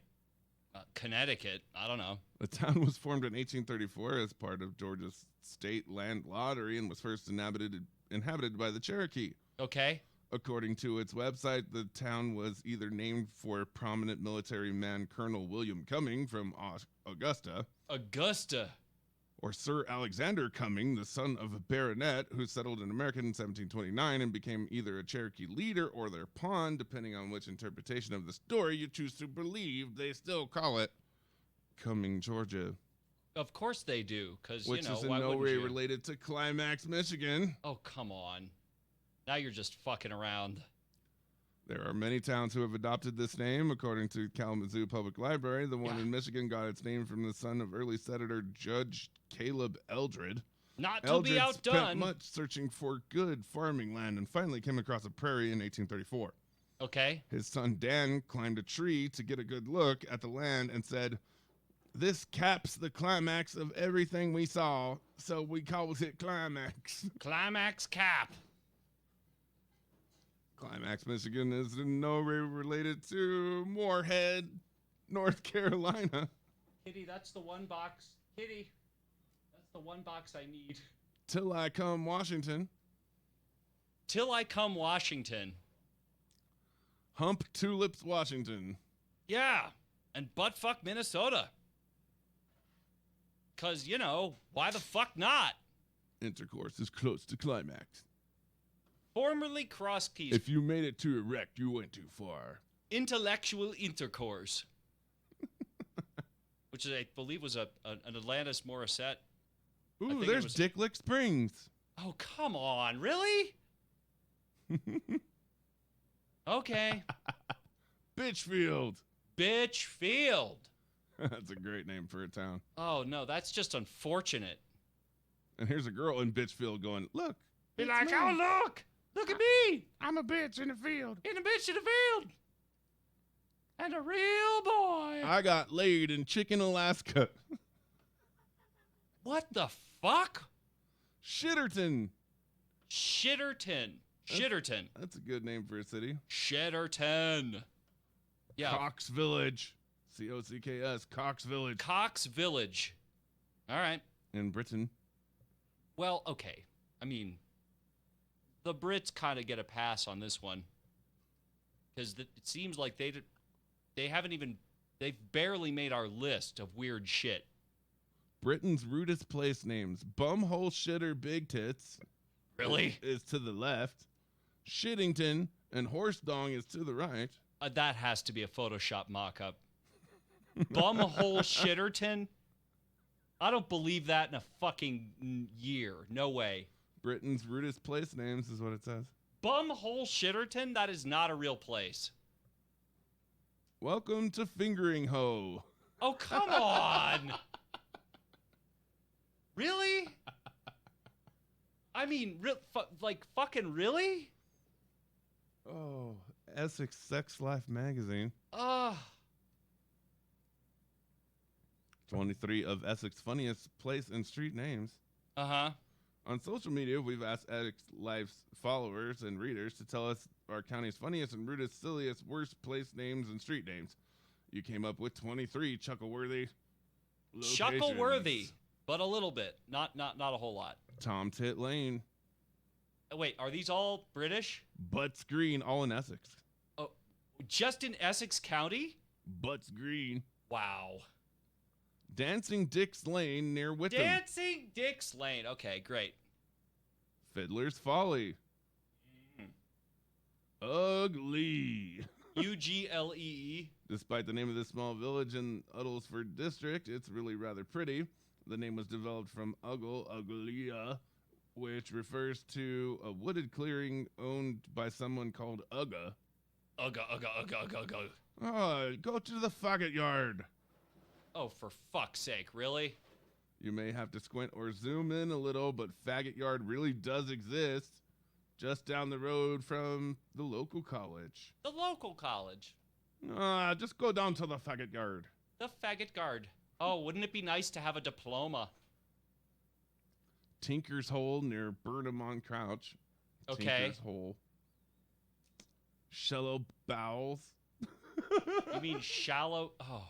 Connecticut. I don't know. The town was formed in 1834 as part of Georgia's state land lottery and was first inhabited by the Cherokee. Okay. According to its website, the town was either named for prominent military man Colonel William Cumming from Augusta, or Sir Alexander Cumming, the son of a baronet who settled in America in 1729 and became either a Cherokee leader or their pawn, depending on which interpretation of the story you choose to believe. They still call it Cumming, Georgia. Of course they do, because, which is in no way related to Climax, Michigan. Oh, come on. Now you're just fucking around. There are many towns who have adopted this name. According to Kalamazoo Public Library, the one in Michigan got its name from the son of early settler Judge Caleb Eldred. Not to be outdone. Spent much searching for good farming land and finally came across a prairie in 1834. Okay. His son Dan climbed a tree to get a good look at the land and said, "This caps the climax of everything we saw, so we calls it Climax." Climax Cap. Climax, Michigan is in no way related to Moorhead, North Carolina. Kitty, that's the one box. Kitty, that's the one box I need. Till I Come, Washington. Till I Come, Washington. Hump Tulips, Washington. Yeah, and buttfuck Minnesota. Because, you know, why the fuck not? Intercourse is close to climax. Formerly Cross Keys. If you made it too erect, you went too far. Intellectual intercourse. Which I believe was an Alanis Morissette. Ooh, there's Dick Lick Springs. Oh, come on. Really? Okay. Bitchfield. Bitchfield. That's a great name for a town. Oh, no, that's just unfortunate. And here's a girl in Bitchfield going, look. Be like, me. oh, look. Look at me. I'm a bitch in the field. In a bitch in the field. And a real boy. I got laid in Chicken, Alaska. What the fuck? Shitterton. Shitterton. Shitterton. That's a good name for a city. Shitterton. Yeah. Cox Village. C-O-C-K-S. Cox Village. Cox Village. All right. In Britain. Well, okay. I mean, the Brits kind of get a pass on this one. Because it seems like they've barely made our list of weird shit. Britain's rudest place names. Bumhole Shitter Big Tits. Really? Is to the left. Shittington and Horse Dong is to the right. That has to be a Photoshop mock-up. Bumhole Shitterton? I don't believe that in a fucking year. No way. Britain's rudest place names is what it says. Bumhole Shitterton? That is not a real place. Welcome to Fingering Hoe. Oh, come on. Really? I mean, fucking really? Oh, Essex Sex Life magazine. 23 of Essex funniest place and street names. Uh-huh. On social media, we've asked Essex Life's followers and readers to tell us our county's funniest and rudest, silliest, worst place names and street names. You came up with 23 chuckle-worthy locations. Chuckle-worthy, but a little bit. Not a whole lot. Tom Tit Lane. Wait, are these all British? Butts Green, all in Essex. Oh, just in Essex County? Butts Green. Wow. Dancing Dick's Lane near Witham. Dancing Dick's Lane. Okay, great. Fiddler's Folly. Ugly. Uglee. Despite the name of this small village in Uttlesford district, it's really rather pretty. The name was developed from Uglia, which refers to a wooded clearing owned by someone called Ugga. Oh, go to the faggot yard. Oh, for fuck's sake, really? You may have to squint or zoom in a little, but Faggot Yard really does exist just down the road from the local college. The local college. Just go down to the Faggot Yard. The faggot guard. Oh, wouldn't it be nice to have a diploma? Tinker's Hole near Burnham on Crouch. Okay. Tinker's Hole. Shallow Bowels. You mean shallow? Oh.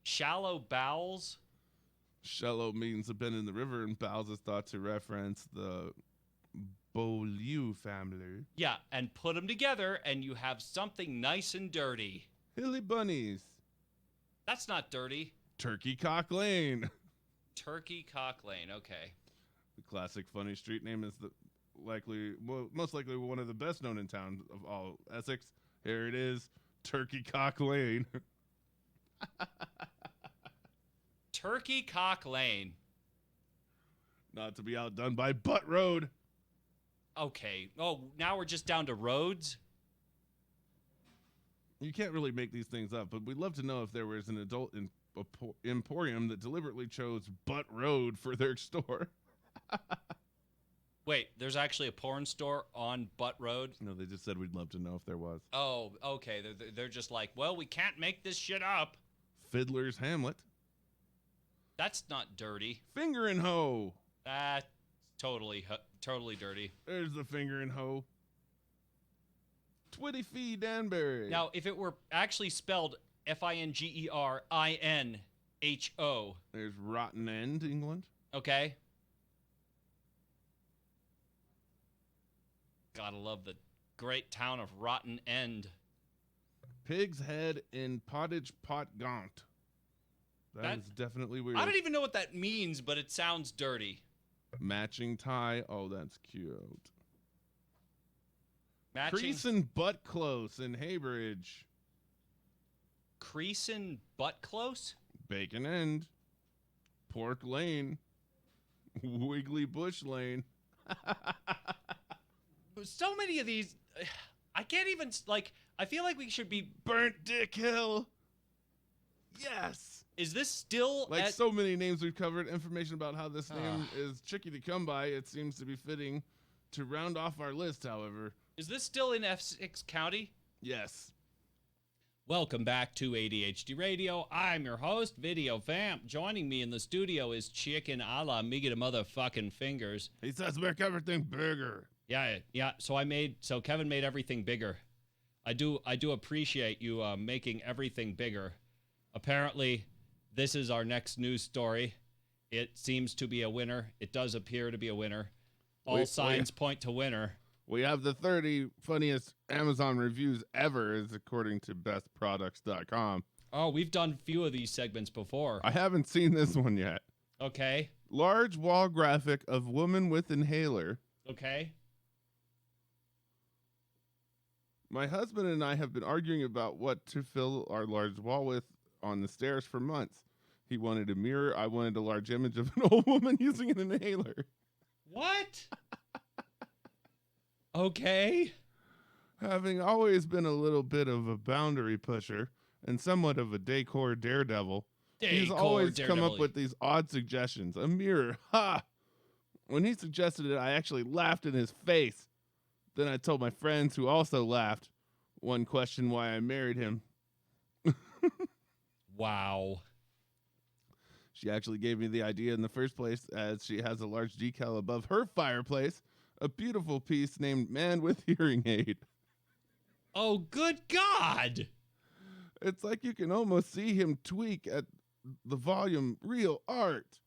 Shallow bowels? Shallow means a bend in the river, and Bowels is thought to reference the Beaulieu family. Yeah, and put them together, and you have something nice and dirty. Hilly Bunnies. That's not dirty. Turkey Cock Lane. Turkey Cock Lane. Okay. The classic funny street name is most likely one of the best known in town of all Essex. Here it is, Turkey Cock Lane. Turkey Cock Lane. Not to be outdone by Butt Road. Okay. Oh, now we're just down to roads? You can't really make these things up, but we'd love to know if there was an adult emporium that deliberately chose Butt Road for their store. Wait, there's actually a porn store on Butt Road? No, they just said we'd love to know if there was. Oh, okay. They're just like, well, we can't make this shit up. Fiddler's Hamlet. That's not dirty. Finger and Hoe. That's totally dirty. There's the Finger and Hoe. Twitty Fee Danbury. Now, if it were actually spelled Fingerinho, There's Rotten End, England. okay? Gotta love the great town of Rotten End. Pig's Head in Pottage Pot Gaunt. That is definitely weird. I don't even know what that means, but it sounds dirty. Matching tie. Oh, that's cute. Matching Creasin' Butt Close in Haybridge. Creasin' butt close? Bacon End. Pork Lane. Wiggly Bush Lane. So many of these, I can't even, I feel like we should be, Burnt Dick Hill. Yes. is this still Like at, so many names we've covered, information about how this name is tricky to come by. It seems to be fitting to round off our list, however. is this still in Essex County? Yes. Welcome back to ADHD Radio. I'm your host, Video Vamp. Joining me in the studio is Chicken a la Miga the motherfucking fingers. He says make everything bigger. Yeah. So Kevin made everything bigger. I do appreciate you making everything bigger. Apparently, this is our next news story. It seems to be a winner. It does appear to be a winner. All signs point to winner. We have the 30 funniest Amazon reviews ever, is according to bestproducts.com. Oh, we've done a few of these segments before. I haven't seen this one yet. Okay. Large wall graphic of woman with inhaler. Okay. My husband and I have been arguing about what to fill our large wall with on the stairs for months. He wanted a mirror. I wanted a large image of an old woman using an inhaler. What? Okay. Having always been a little bit of a boundary pusher and somewhat of a decor daredevil, he's always come up with these odd suggestions. A mirror. Ha! When he suggested it, I actually laughed in his face. Then I told my friends, who also laughed. One question why I married him. Wow. She actually gave me the idea in the first place, as she has a large decal above her fireplace, a beautiful piece named Man with Hearing Aid. Oh, good God. It's like you can almost see him tweak at the volume. Real art.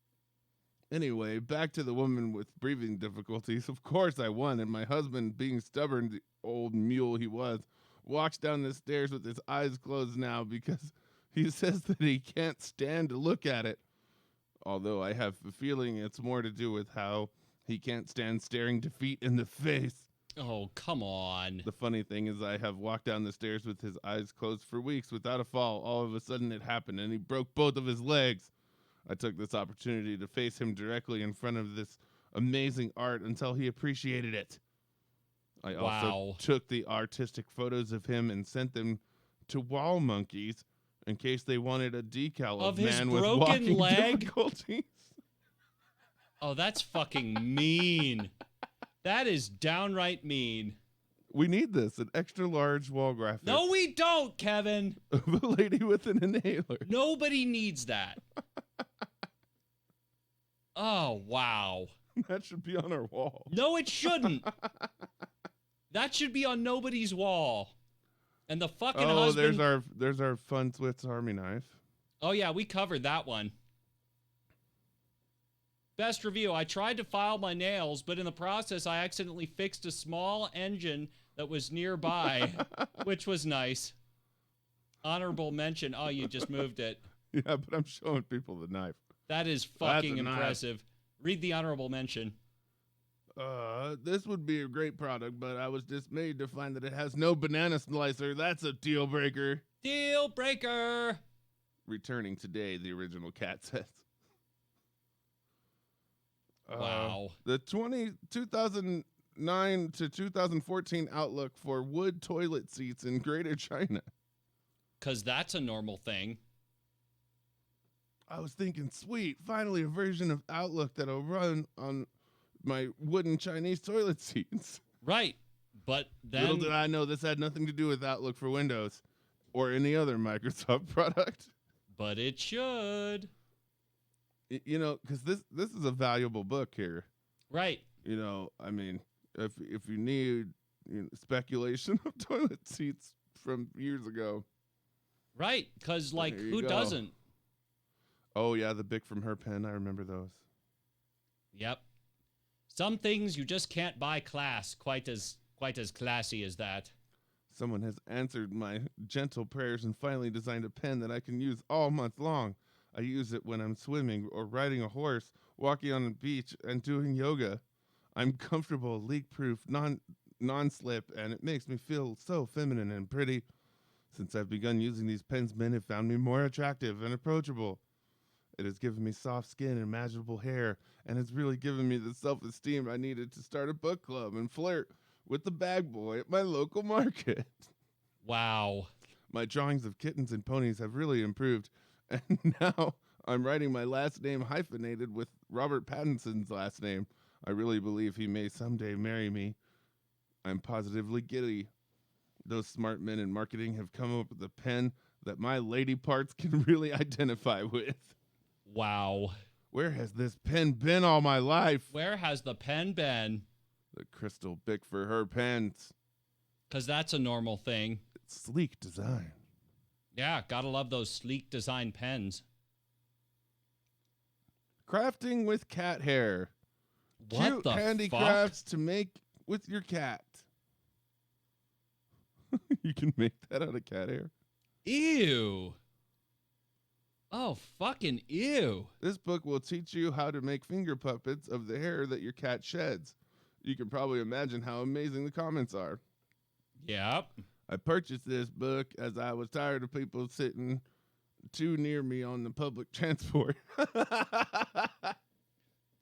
Anyway, back to the woman with breathing difficulties. Of course I won, and my husband, being stubborn, the old mule he was, walks down the stairs with his eyes closed now because he says that he can't stand to look at it. Although I have a feeling it's more to do with how he can't stand staring defeat in the face. Oh, come on. The funny thing is I have walked down the stairs with his eyes closed for weeks without a fall. All of a sudden it happened, and he broke both of his legs. I took this opportunity to face him directly in front of this amazing art until he appreciated it. I also took the artistic photos of him and sent them to Wall Monkeys in case they wanted a decal Of of his man with broken walking leg? difficulties. Oh, that's fucking mean. That is downright mean. We need this, an extra large wall graphic No, we don't, Kevin. of a lady with an inhaler. Nobody needs that. Oh, wow. That should be on our wall. No, it shouldn't. That should be on nobody's wall. And the fucking Oh, husband. there's our fun Swiss Army knife. Oh, yeah, we covered that one. Best review. I tried to file my nails, but in the process, I accidentally fixed a small engine that was nearby, which was nice. Honorable mention. Oh, you just moved it. Yeah, but I'm showing people the knife. That is That's fucking a knife. impressive. Read the honorable mention. This would be a great product, but I was dismayed to find that it has no banana slicer. That's a deal breaker. Deal breaker. Returning today, the original cat says. Wow. The 2009 to 2014 outlook for wood toilet seats in Greater China. Because that's a normal thing. I was thinking, sweet, finally a version of Outlook that'll run on my wooden Chinese toilet seats. Right. But then. Little did I know this had nothing to do with Outlook for Windows or any other Microsoft product. But it should. You know, because this is a valuable book here. Right. You know, I mean, if you need speculation of toilet seats from years ago. Right. Because, like, There you who go. doesn't? Oh, yeah, the Bic from her pen. I remember those. Yep. Some things you just can't buy class quite as classy as that. Someone has answered my gentle prayers and finally designed a pen that I can use all month long. I use it when I'm swimming or riding a horse, walking on the beach, and doing yoga. I'm comfortable, leak-proof, non-slip, and it makes me feel so feminine and pretty. Since I've begun using these pens, men have found me more attractive and approachable. It has given me soft skin and imaginable hair, and has really given me the self-esteem I needed to start a book club and flirt with the bag boy at my local market. Wow. My drawings of kittens and ponies have really improved, and now I'm writing my last name hyphenated with Robert Pattinson's last name. I really believe he may someday marry me. I'm positively giddy. Those smart men in marketing have come up with a pen that my lady parts can really identify with. Wow. Where has this pen been all my life? Where has the pen been? The crystal Bic for her pens. Because that's a normal thing. It's sleek design. Yeah, gotta love those sleek design pens. Crafting with cat hair. What Cute the handicrafts to make with your cat. You can make that out of cat hair. Ew. Oh, fucking ew. This book will teach you how to make finger puppets of the hair that your cat sheds. You can probably imagine how amazing the comments are. Yep. I purchased this book as I was tired of people sitting too near me on the public transport.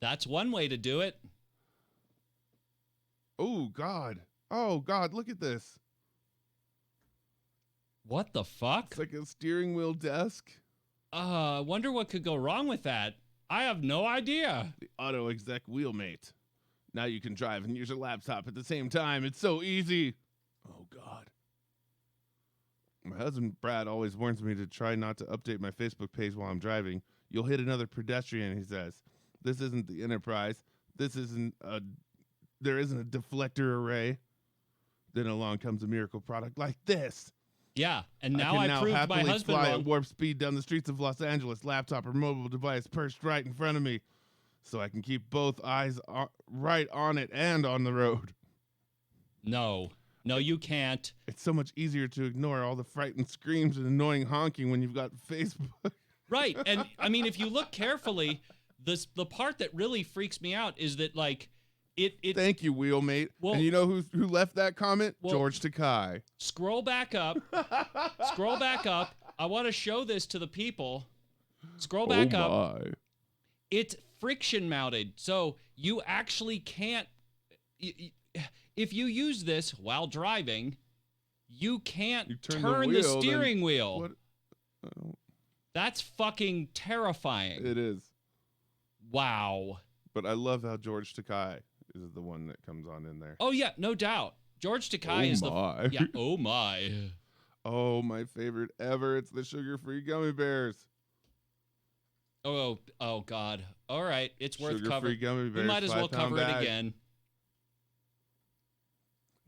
That's one way to do it. Oh, God. Oh, God, look at this. What the fuck? It's like a steering wheel desk. I wonder what could go wrong with that. I have no idea. The Auto Exec Wheelmate. Now you can drive and use your laptop at the same time. It's so easy. Oh, God. My husband, Brad, always warns me to try not to update my Facebook page while I'm driving. You'll hit another pedestrian, he says. This isn't the Enterprise. There isn't a deflector array. Then along comes a miracle product like this. Yeah, and now I I can now proved my happily husband fly wrong. at warp speed down the streets of Los Angeles, laptop or mobile device perched right in front of me, so I can keep both eyes right on it and on the road. No, you can't. It's so much easier to ignore all the frightened screams and annoying honking when you've got Facebook. Right, and I mean, if you look carefully, the part that really freaks me out is that, like, it Thank you, Wheelmate. Well- And you know who left that comment? Well- George Takai. Scroll back up. Scroll back up. I want to show this to the people. Scroll back up. My. It's friction mounted, so you actually can't. If you use this while driving, you can't You turn turn the the wheel, steering wheel. What? That's fucking terrifying. It is. Wow. But I love how George Takei is the one that comes on in there. Oh yeah, no doubt. George Takei is my. Yeah. Oh my. Oh, my favorite ever. It's the sugar-free gummy bears. Oh God. All right, it's worth Sugar-free covering. gummy bears. We might as well 5-pound cover it bag. again.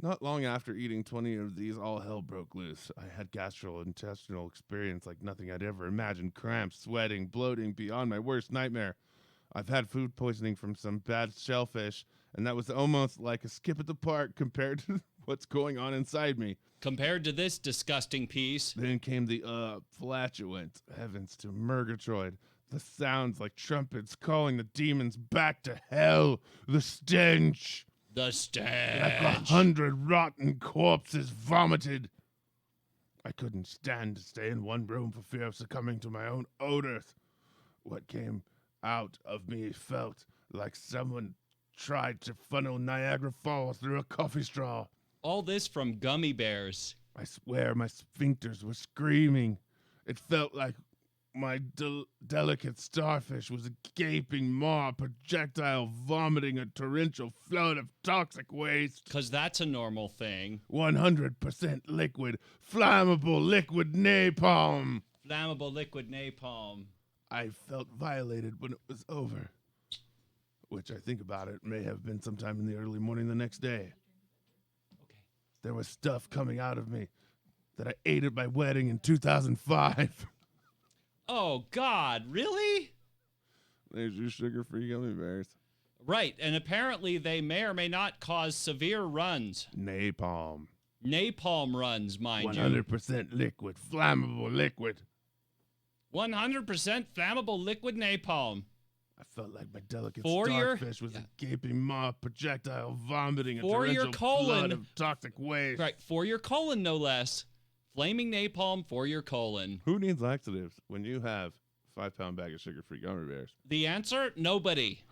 Not long after eating 20 of these, all hell broke loose. I had gastrointestinal experience like nothing I'd ever imagined. Cramps, sweating, bloating beyond my worst nightmare. I've had food poisoning from some bad shellfish, and that was almost like a skip at the park compared to what's going on inside me. Compared to this disgusting piece. Then came the flatulent. Heavens to Murgatroyd. The sounds like trumpets calling the demons back to hell. The stench. The stench. Like 100 rotten corpses vomited. I couldn't stand to stay in one room for fear of succumbing to my own odors. What came out of me felt like someone tried to funnel Niagara Falls through a coffee straw. All this from gummy bears. I swear my sphincters were screaming. It felt like my delicate starfish was a gaping maw, projectile vomiting a torrential flood of toxic waste. 'Cause that's a normal thing. 100% liquid, flammable liquid napalm. Flammable liquid napalm. I felt violated when it was over, which I think about it may have been sometime in the early morning the next day. Okay. There was stuff coming out of me that I ate at my wedding in 2005. Oh God, really? There's your sugar-free gummy bears. Right, and apparently they may or may not cause severe runs. Napalm. Napalm runs, mind 100% liquid, flammable liquid. you. 100% flammable liquid napalm. I felt like my delicate For your- starfish was a gaping maw, projectile vomiting a For your torrential colon. flood of toxic waste. Right, for your colon, no less. Flaming napalm for your colon. Who needs laxatives when you have a 5-pound bag of sugar-free gummy bears? The answer? Nobody.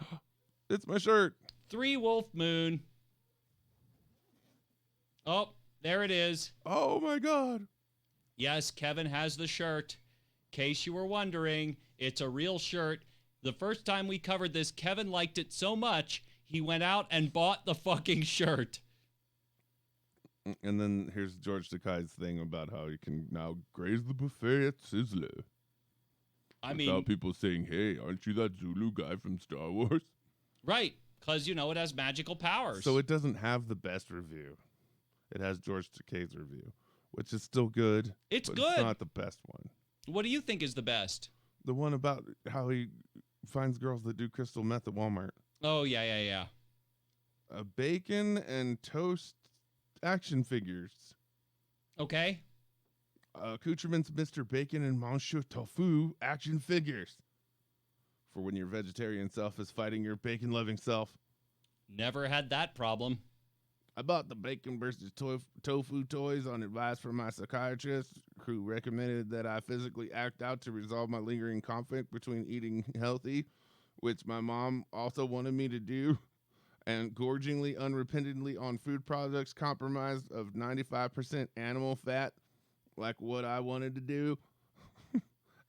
It's my shirt. 3 Wolf Moon. Oh, there it is. Oh my God. Yes, Kevin has the shirt. In case you were wondering, it's a real shirt. The first time we covered this, Kevin liked it so much, he went out and bought the fucking shirt. And then here's George Takei's thing about how you can now graze the buffet at Sizzler. I Without mean, people saying, hey, aren't you that Zulu guy from Star Wars? right, because, you know, it has magical powers. So it doesn't have the best review. It has George Takei's review, which is still good. It's but good. It's not the best one. What do you think is the best? The one about how he finds girls that do crystal meth at Walmart. Oh, yeah. A bacon and toast action figures. Okay. Accoutrements Mr. Bacon and Monsieur Tofu action figures. For when your vegetarian self is fighting your bacon-loving self. Never had that problem. I bought the bacon versus tofu toys on advice from my psychiatrist, who recommended that I physically act out to resolve my lingering conflict between eating healthy, which my mom also wanted me to do, and gorgingly, unrepentantly on food products compromised of 95% animal fat, like what I wanted to do.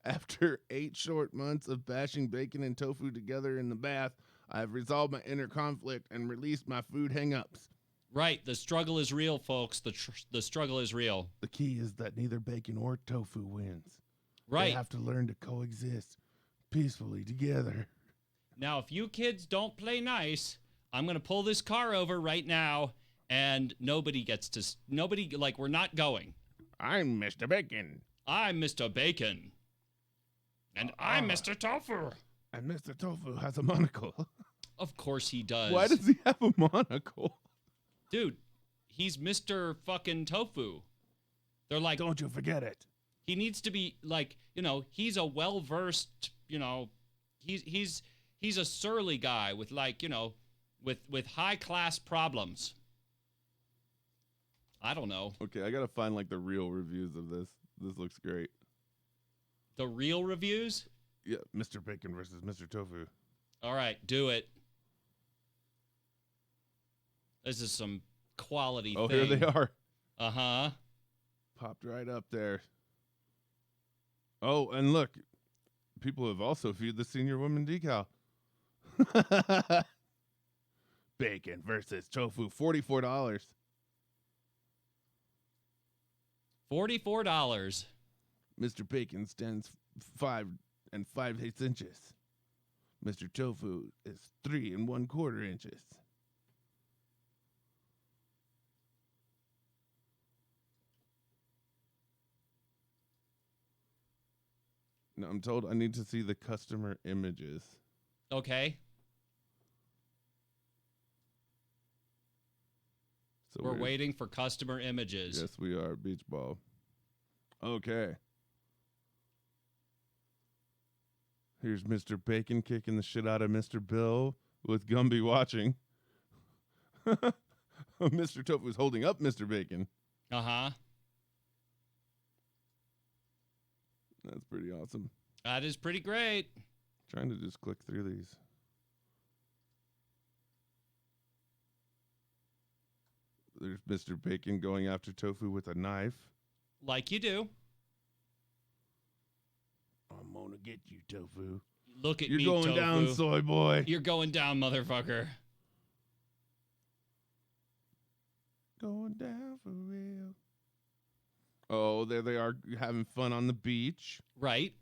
After 8 short months of bashing bacon and tofu together in the bath, I have resolved my inner conflict and released my food hang-ups. Right, the struggle is real, folks. The struggle is real. The key is that neither bacon or tofu wins. Right. They have to learn to coexist peacefully together. Now, if you kids don't play nice, I'm going to pull this car over right now, and nobody, we're not going. I'm Mr. Bacon. I'm Mr. Bacon. And I'm Mr. Tofu. And Mr. Tofu has a monocle. Of course he does. Why does he have a monocle? Dude, he's Mr. fucking Tofu. They're like, Don't you forget it. he needs to be like, he's a well-versed, he's a surly guy with with high-class problems. I don't know. Okay, I gotta find the real reviews of this. This looks great. The real reviews? Yeah, Mr. Bacon versus Mr. Tofu. All right, do it. This is some quality Oh, thing. here they are. Uh-huh. Popped right up there. Oh, and look, people have also viewed the senior woman decal. Bacon versus tofu, $44. $44. Mr. Bacon stands 5 5/8 inches. Mr. Tofu is 3 1/4 inches. No, I'm told I need to see the customer images. Okay. So We're waiting for customer images. Yes, we are. Beach ball. Okay. Here's Mr. Bacon kicking the shit out of Mr. Bill with Gumby watching. Mr. Tofu's holding up Mr. Bacon. Uh-huh. That's pretty awesome. That is pretty great. Trying to just click through these. There's Mr. Bacon going after Tofu with a knife. Like you do. I'm gonna get you, Tofu. Look at You're me, going Tofu. down, soy boy. You're going down, motherfucker. Going down for real. Oh, there they are having fun on the beach. Right.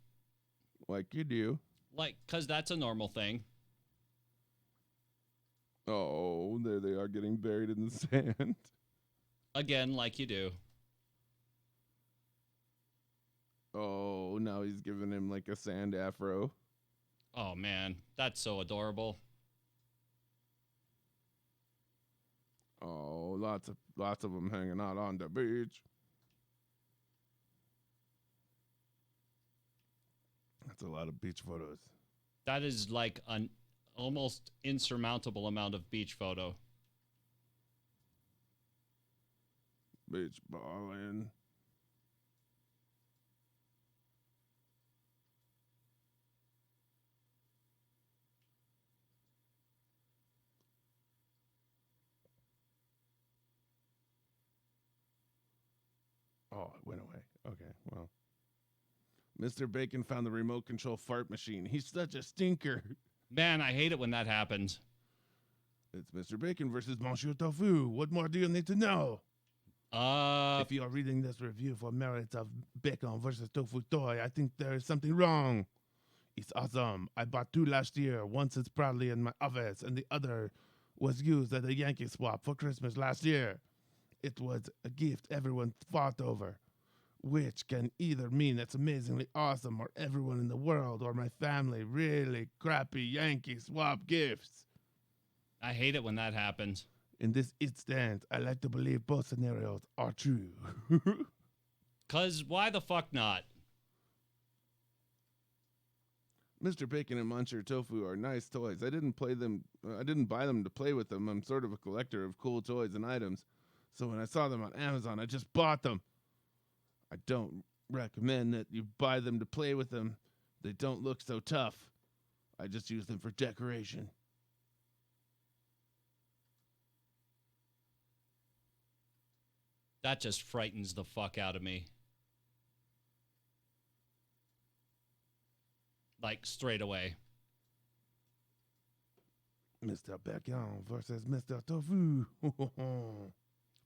Like you do. Like, because that's a normal thing. Oh, there they are getting buried in the sand. Again, like you do. Oh, now he's giving him like a sand afro. Oh, man. That's so adorable. Oh, lots of them hanging out on the beach. That's a lot of beach photos. That is like an almost insurmountable amount of beach photo. Beach balling. Oh, it went away. Okay, well. Mr. Bacon found the remote control fart machine. He's such a stinker. Man, I hate it when that happens. It's Mr. Bacon versus Monsieur Tofu. What more do you need to know? If you are reading this review for merits of Bacon versus Tofu toy, I think there is something wrong. It's awesome. I bought 2 last year. One sits proudly in my office, and the other was used at a Yankee swap for Christmas last year. It was a gift everyone fought over, which can either mean it's amazingly awesome or everyone in the world or my family really crappy Yankee swap gifts. I hate it when that happens. In this instance, I like to believe both scenarios are true. 'Cause why the fuck not? Mr. Bacon and Muncher Tofu are nice toys. I didn't buy them to play with them. I'm sort of a collector of cool toys and items. So when I saw them on Amazon, I just bought them. I don't recommend that you buy them to play with them. They don't look so tough. I just use them for decoration. That just frightens the fuck out of me. Like, straight away. Mr. Bacon versus Mr. Tofu.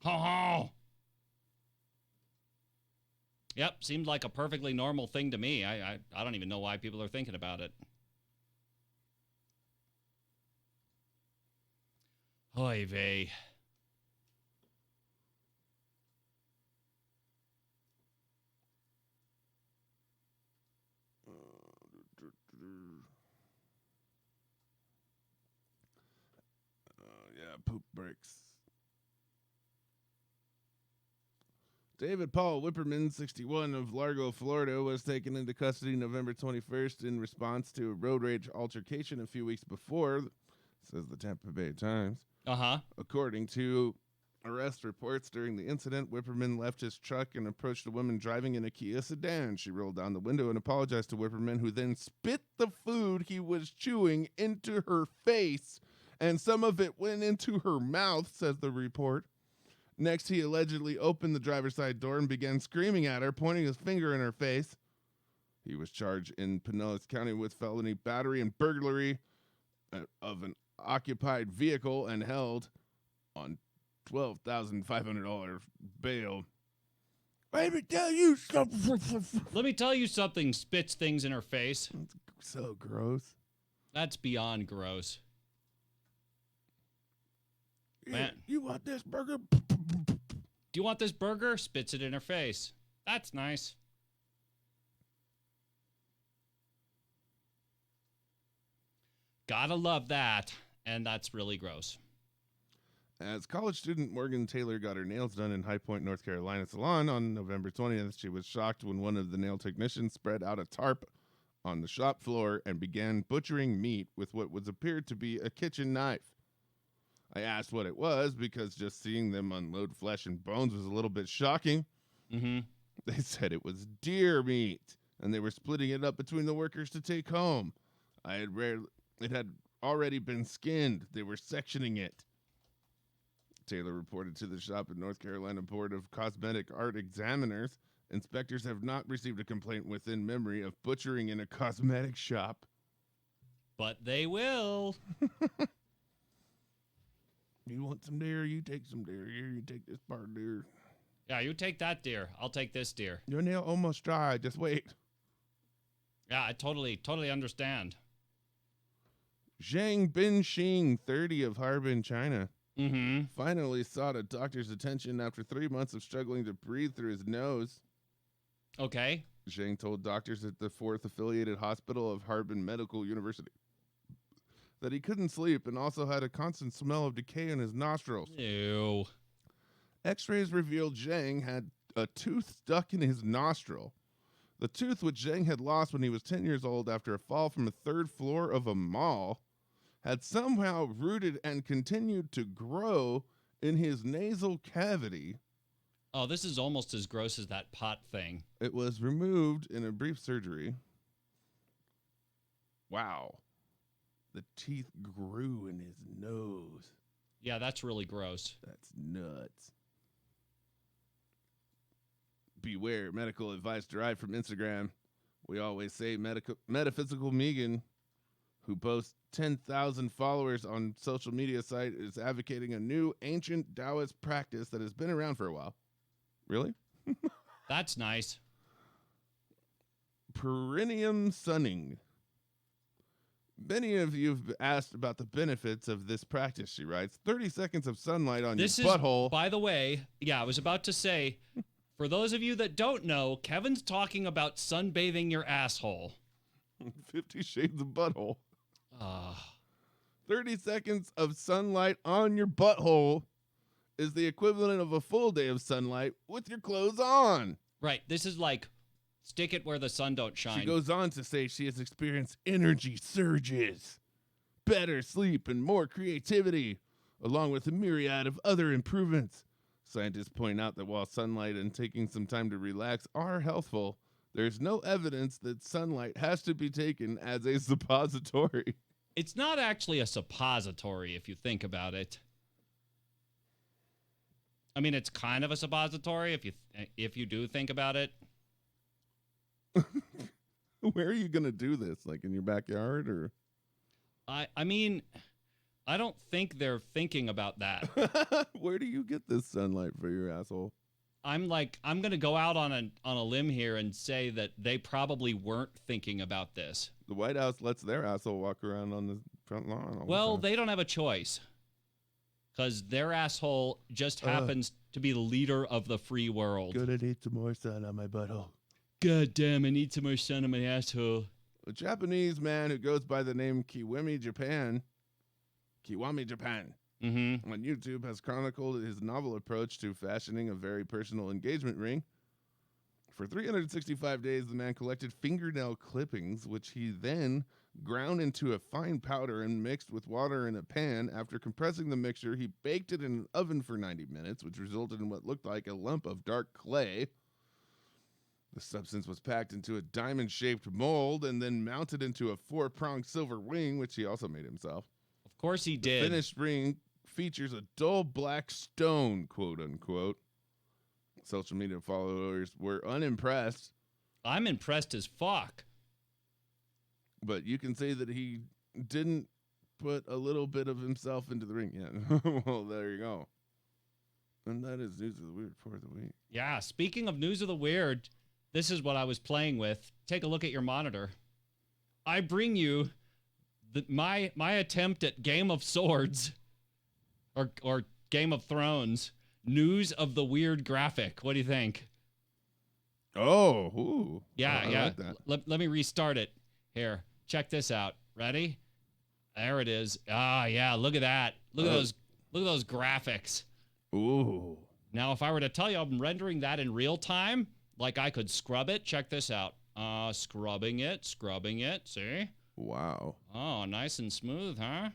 Ho ho! Yep, seemed like a perfectly normal thing to me. I don't even know why people are thinking about it. Oy vey. Yeah, poop breaks. David Paul Whipperman, 61, of Largo, Florida, was taken into custody November 21st in response to a road rage altercation a few weeks before, says the Tampa Bay Times. Uh-huh. According to arrest reports during the incident, Whipperman left his truck and approached a woman driving in a Kia sedan. She rolled down the window and apologized to Whipperman, who then spit the food he was chewing into her face, and some of it went into her mouth, says the report. Next, he allegedly opened the driver's side door and began screaming at her, pointing his finger in her face. He was charged in Pinellas County with felony battery and burglary of an occupied vehicle and held on $12,500 bail. Let me tell you something. Let me tell you something, spits things in her face. That's so gross. That's beyond gross. Man. You want this burger? Do you want this burger? Spits it in her face. That's nice. Gotta love that. And that's really gross. As college student Morgan Taylor got her nails done in High Point, North Carolina salon on November 20th, she was shocked when one of the nail technicians spread out a tarp on the shop floor and began butchering meat with what was appeared to be a kitchen knife. I asked what it was because just seeing them unload flesh and bones was a little bit shocking. Mm-hmm. They said it was deer meat, and they were splitting it up between the workers to take home. It had already been skinned. They were sectioning it. Taylor reported to the shop at North Carolina Board of Cosmetic Art Examiners. Inspectors have not received a complaint within memory of butchering in a cosmetic shop. But they will. You want some deer? You take some deer. Here, you take this part of deer. Yeah, you take that deer. I'll take this deer. Your nail almost dry. Just wait. Yeah, I totally understand. Zhang Binxing, 30 of Harbin, China, Mm-hmm. finally sought a doctor's attention after 3 months of struggling to breathe through his nose. Okay. Zhang told doctors at the 4th affiliated hospital of Harbin Medical University that he couldn't sleep and also had a constant smell of decay in his nostrils. Ew. X-rays revealed Zhang had a tooth stuck in his nostril. The tooth, which Zhang had lost when he was 10 years old after a fall from a 3rd floor of a mall, had somehow rooted and continued to grow in his nasal cavity. Oh, this is almost as gross as that pot thing. It was removed in a brief surgery. Wow. The teeth grew in his nose. Yeah, that's really gross. That's nuts. Beware, medical advice derived from Instagram. We always say Metaphysical Megan, who boasts 10,000 followers on social media site, is advocating a new ancient Taoist practice that has been around for a while. Really? That's nice. Perineum sunning. Many of you have asked about the benefits of this practice, she writes. 30 seconds of sunlight on This your is, butthole. by the way, yeah, I was about to say, for those of you that don't know, Kevin's talking about sunbathing your asshole. 50 Shades of Butthole. 30 Uh, seconds of sunlight on your butthole is the equivalent of a full day of sunlight with your clothes on. right. This is like, stick it where the sun don't shine. She goes on to say she has experienced energy surges, better sleep, and more creativity, along with a myriad of other improvements. Scientists point out that while sunlight and taking some time to relax are healthful, there's no evidence that sunlight has to be taken as a suppository. It's not actually a suppository if you think about it. I mean, it's kind of a suppository if you do think about it. Where are you going to do this? Like in your backyard or? I mean, I don't think they're thinking about that. Where do you get this sunlight for your asshole? I'm going to go out on a limb here and say that they probably weren't thinking about this. The White House lets their asshole walk around on the front lawn. all the Well, time. they don't have a choice because their asshole just happens to be the leader of the free world. Gonna need some more sun on my butthole. God damn, I need some more sun on my asshole. A Japanese man who goes by the name Kiwami Japan, Mm-hmm. on YouTube has chronicled his novel approach to fashioning a very personal engagement ring. For 365 days, the man collected fingernail clippings, which he then ground into a fine powder and mixed with water in a pan. After compressing the mixture, he baked it in an oven for 90 minutes, which resulted in what looked like a lump of dark clay. The substance was packed into a diamond-shaped mold and then mounted into a 4-pronged silver ring, which he also made himself. Of course he The did. finished ring features a dull black stone, quote unquote. Social media followers were unimpressed. I'm impressed as fuck. But you can say that he didn't put a little bit of himself into the ring yet. Well, there you go. And that is News of the Weird for the week. Yeah, speaking of News of the Weird, this is what I was playing with. Take a look at your monitor. I bring you my attempt at Game of Swords or Game of Thrones News of the Weird graphic. What do you think? Oh, ooh. Yeah, I yeah. like that. Let me restart it. Here, check this out. Ready? There it is. Ah, yeah. Look at that. Look at those graphics. Ooh. Now, if I were to tell you I'm rendering that in real time, like I could scrub it. Check this out. Scrubbing it. See? Wow. Oh, nice and smooth, huh?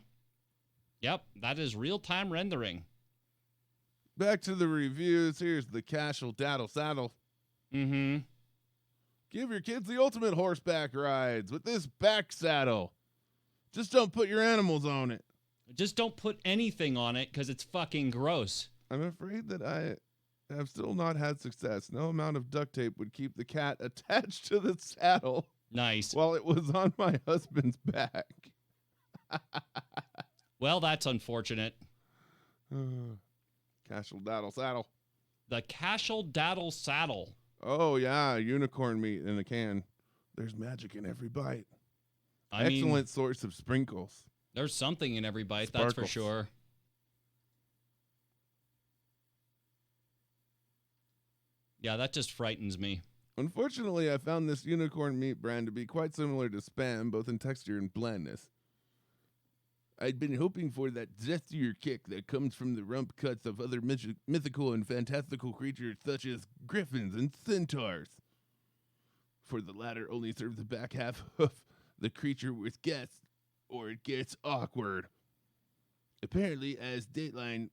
Yep, that is real-time rendering. Back to the reviews. Here's the Cashel Daddle Saddle. Mm-hmm. Give your kids the ultimate horseback rides with this back saddle. Just don't put your animals on it. Just don't put anything on it because it's fucking gross. I'm afraid that I have still not had success. No amount of duct tape would keep the cat attached to the saddle Nice. while it was on my husband's back. Well, that's unfortunate. Cashel Daddle Saddle. The Cashel Daddle Saddle. Oh, yeah, unicorn meat in a can. There's magic in every bite. I mean, Excellent source of sprinkles. there's something in every bite, that's for Sparkles. sure. Yeah, that just frightens me. Unfortunately, I found this unicorn meat brand to be quite similar to Spam, both in texture and blandness. I'd been hoping for that zestier kick that comes from the rump cuts of other mythical and fantastical creatures such as griffins and centaurs. For the latter only serve the back half of the creature with guests, or it gets awkward. Apparently, as Dateline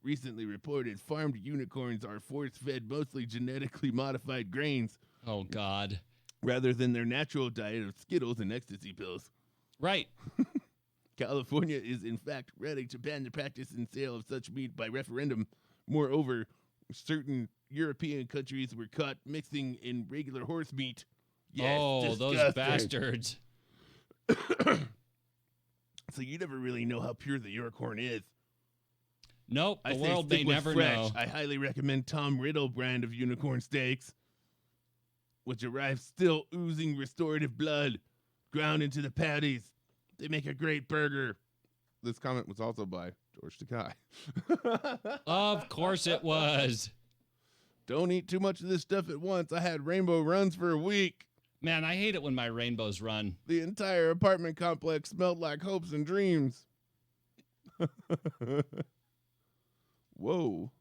recently reported, farmed unicorns are force-fed mostly genetically modified grains Oh, God. rather than their natural diet of Skittles and ecstasy pills. Right. California is in fact ready to ban the practice and sale of such meat by referendum. Moreover, certain European countries were caught mixing in regular horse meat. Yes, oh, those bastards. So you never really know how pure the unicorn is. Nope, I the say world stick may with never fresh. know. I highly recommend Tom Riddle brand of unicorn steaks, which arrive still oozing restorative blood, ground into the patties. They make a great burger. This comment was also by George Takei. Of course it was. Don't eat too much of this stuff at once. I had rainbow runs for a week. Man, I hate it when my rainbows run. The entire apartment complex smelled like hopes and dreams. Whoa.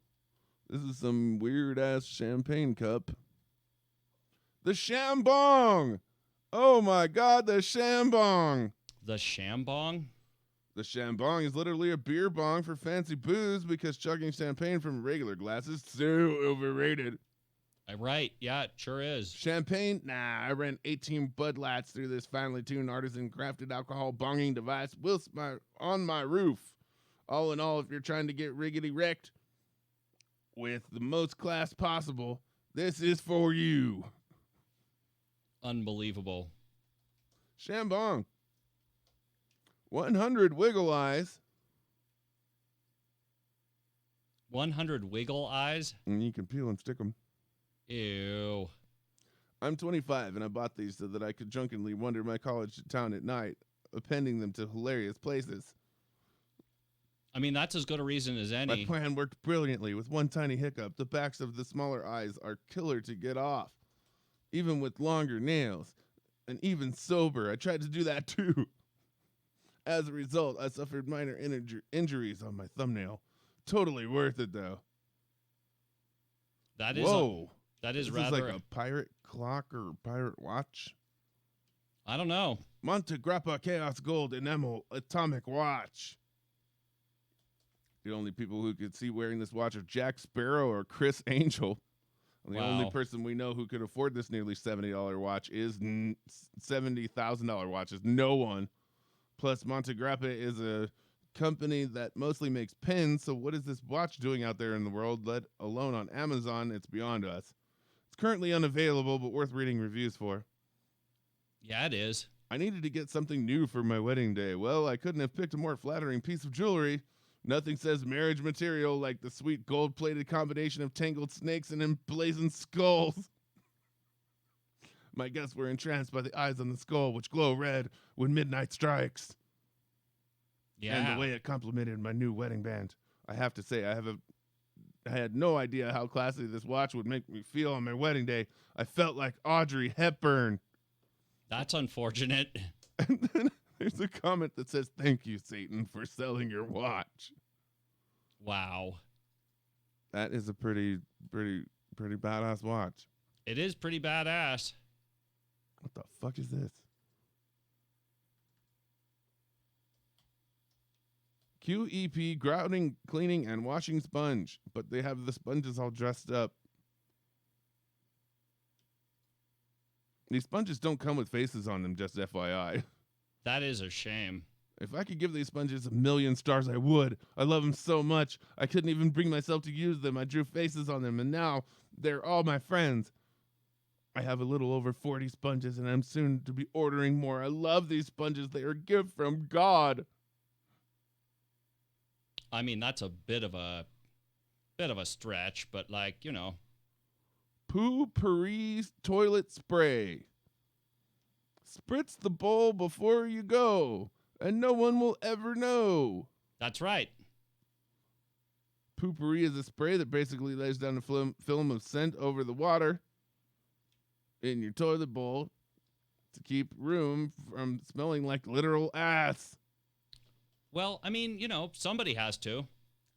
This is some weird-ass champagne cup. The Shambong! Oh my god, the Shambong! The Shambong? The Shambong is literally a beer bong for fancy booze because chugging champagne from regular glass is so overrated. Right, yeah, it sure is. Champagne? Nah, I ran 18 Bud Lights through this finely tuned artisan crafted alcohol bonging device whilst on my roof. All in all, if you're trying to get riggedy wrecked with the most class possible, this is for you. Unbelievable. Shambong. 100 wiggle eyes. 100 wiggle eyes? And you can peel and stick them. Ew. I'm 25 and I bought these so that I could drunkenly wander my college town at night, appending them to hilarious places. I mean, that's as good a reason as My any. plan worked brilliantly with one tiny hiccup. The backs of the smaller eyes are killer to get off, even with longer nails. And even sober, I tried to do that too. As a result, I suffered minor injuries on my thumbnail. Totally worth it, though. That is Whoa. That is This rather. is like a pirate clock or pirate watch. I don't know. Monte Grappa Chaos Gold Enamel Atomic Watch. The only people who could see wearing this watch are Jack Sparrow or Chris Angel. And the only Wow. person we know who could afford this nearly $70 watch is $70,000 watch is no one. Plus, Monte Grappa is a company that mostly makes pins, so what is this watch doing out there in the world, let alone on Amazon? It's beyond us. It's currently unavailable, but worth reading reviews for. Yeah, it is. I needed to get something new for my wedding day. Well, I couldn't have picked a more flattering piece of jewelry. Nothing says marriage material like the sweet gold-plated combination of tangled snakes and emblazoned skulls. My guests were entranced by the eyes on the skull, which glow red when midnight strikes. Yeah. And the way it complemented my new wedding band. I have to say, I had no idea how classy this watch would make me feel on my wedding day. I felt like Audrey Hepburn. That's unfortunate. And then there's a comment that says, "Thank you, Satan, for selling your watch." Wow. That is a pretty badass watch. It is pretty badass. What the fuck is this? QEP grouting, cleaning, and washing sponge. But they have the sponges all dressed up. These sponges don't come with faces on them, just FYI. That is a shame. If I could give these sponges 1,000,000 stars, I would. I love them so much. I couldn't even bring myself to use them. I drew faces on them, and now they're all my friends. I have a little over 40 sponges, and I'm soon to be ordering more. I love these sponges. They are a gift from God. I mean, that's a bit of a stretch, but like, you know. Poo-Pourri toilet spray. Spritz the bowl before you go, and no one will ever know. That's right. Poo-Pourri is a spray that basically lays down a film of scent over the water in your toilet bowl to keep room from smelling like literal ass. Well, I mean, you know, somebody has to.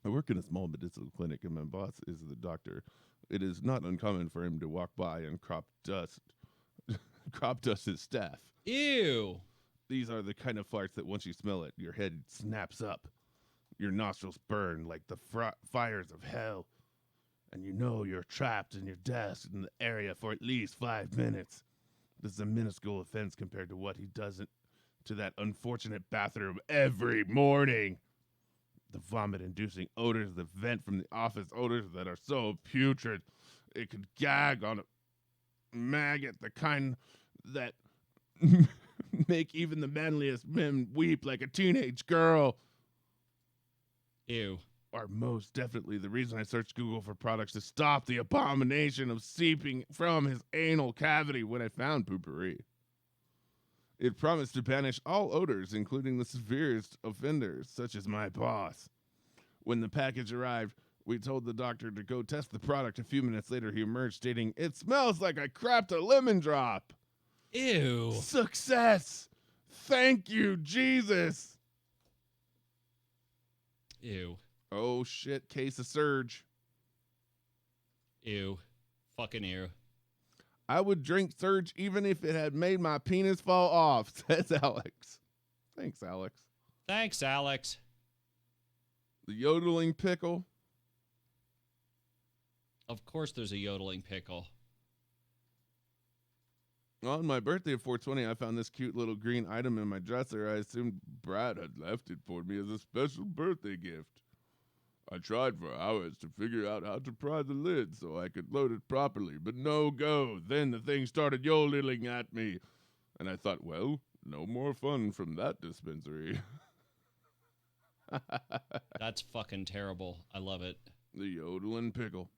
I work in a small medicinal clinic, and my boss is the doctor. It is not uncommon for him to walk by and crop dust his staff. Ew. These are the kind of farts that once you smell it, your head snaps up. Your nostrils burn like the fires of hell. And you know you're trapped in your desk in the area for at least 5 minutes. This is a minuscule offense compared to what he does to that unfortunate bathroom every morning. The vomit-inducing odors that vent from the office, odors that are so putrid it could gag on a maggot, the kind that make even the manliest men weep like a teenage girl. Ew. Are most definitely the reason I searched Google for products to stop the abomination of seeping from his anal cavity when I found Poo-Pourri. It promised to banish all odors, including the severest offenders, such as my boss. When the package arrived, we told the doctor to go test the product. A few minutes later, he emerged stating, "It smells like I crapped a lemon drop." Ew. Success! Thank you, Jesus! Ew. Oh shit, case of surge. Ew. Fucking ew. I would drink Surge even if it had made my penis fall off, says Alex. Thanks, Alex. Thanks, Alex. The yodeling pickle. Of course there's a yodeling pickle. On my birthday of 420, I found this cute little green item in my dresser. I assumed Brad had left it for me as a special birthday gift. I tried for hours to figure out how to pry the lid so I could load it properly, but no go. Then the thing started yodeling at me. And I thought, well, no more fun from that dispensary. That's fucking terrible. I love it. The yodeling pickle.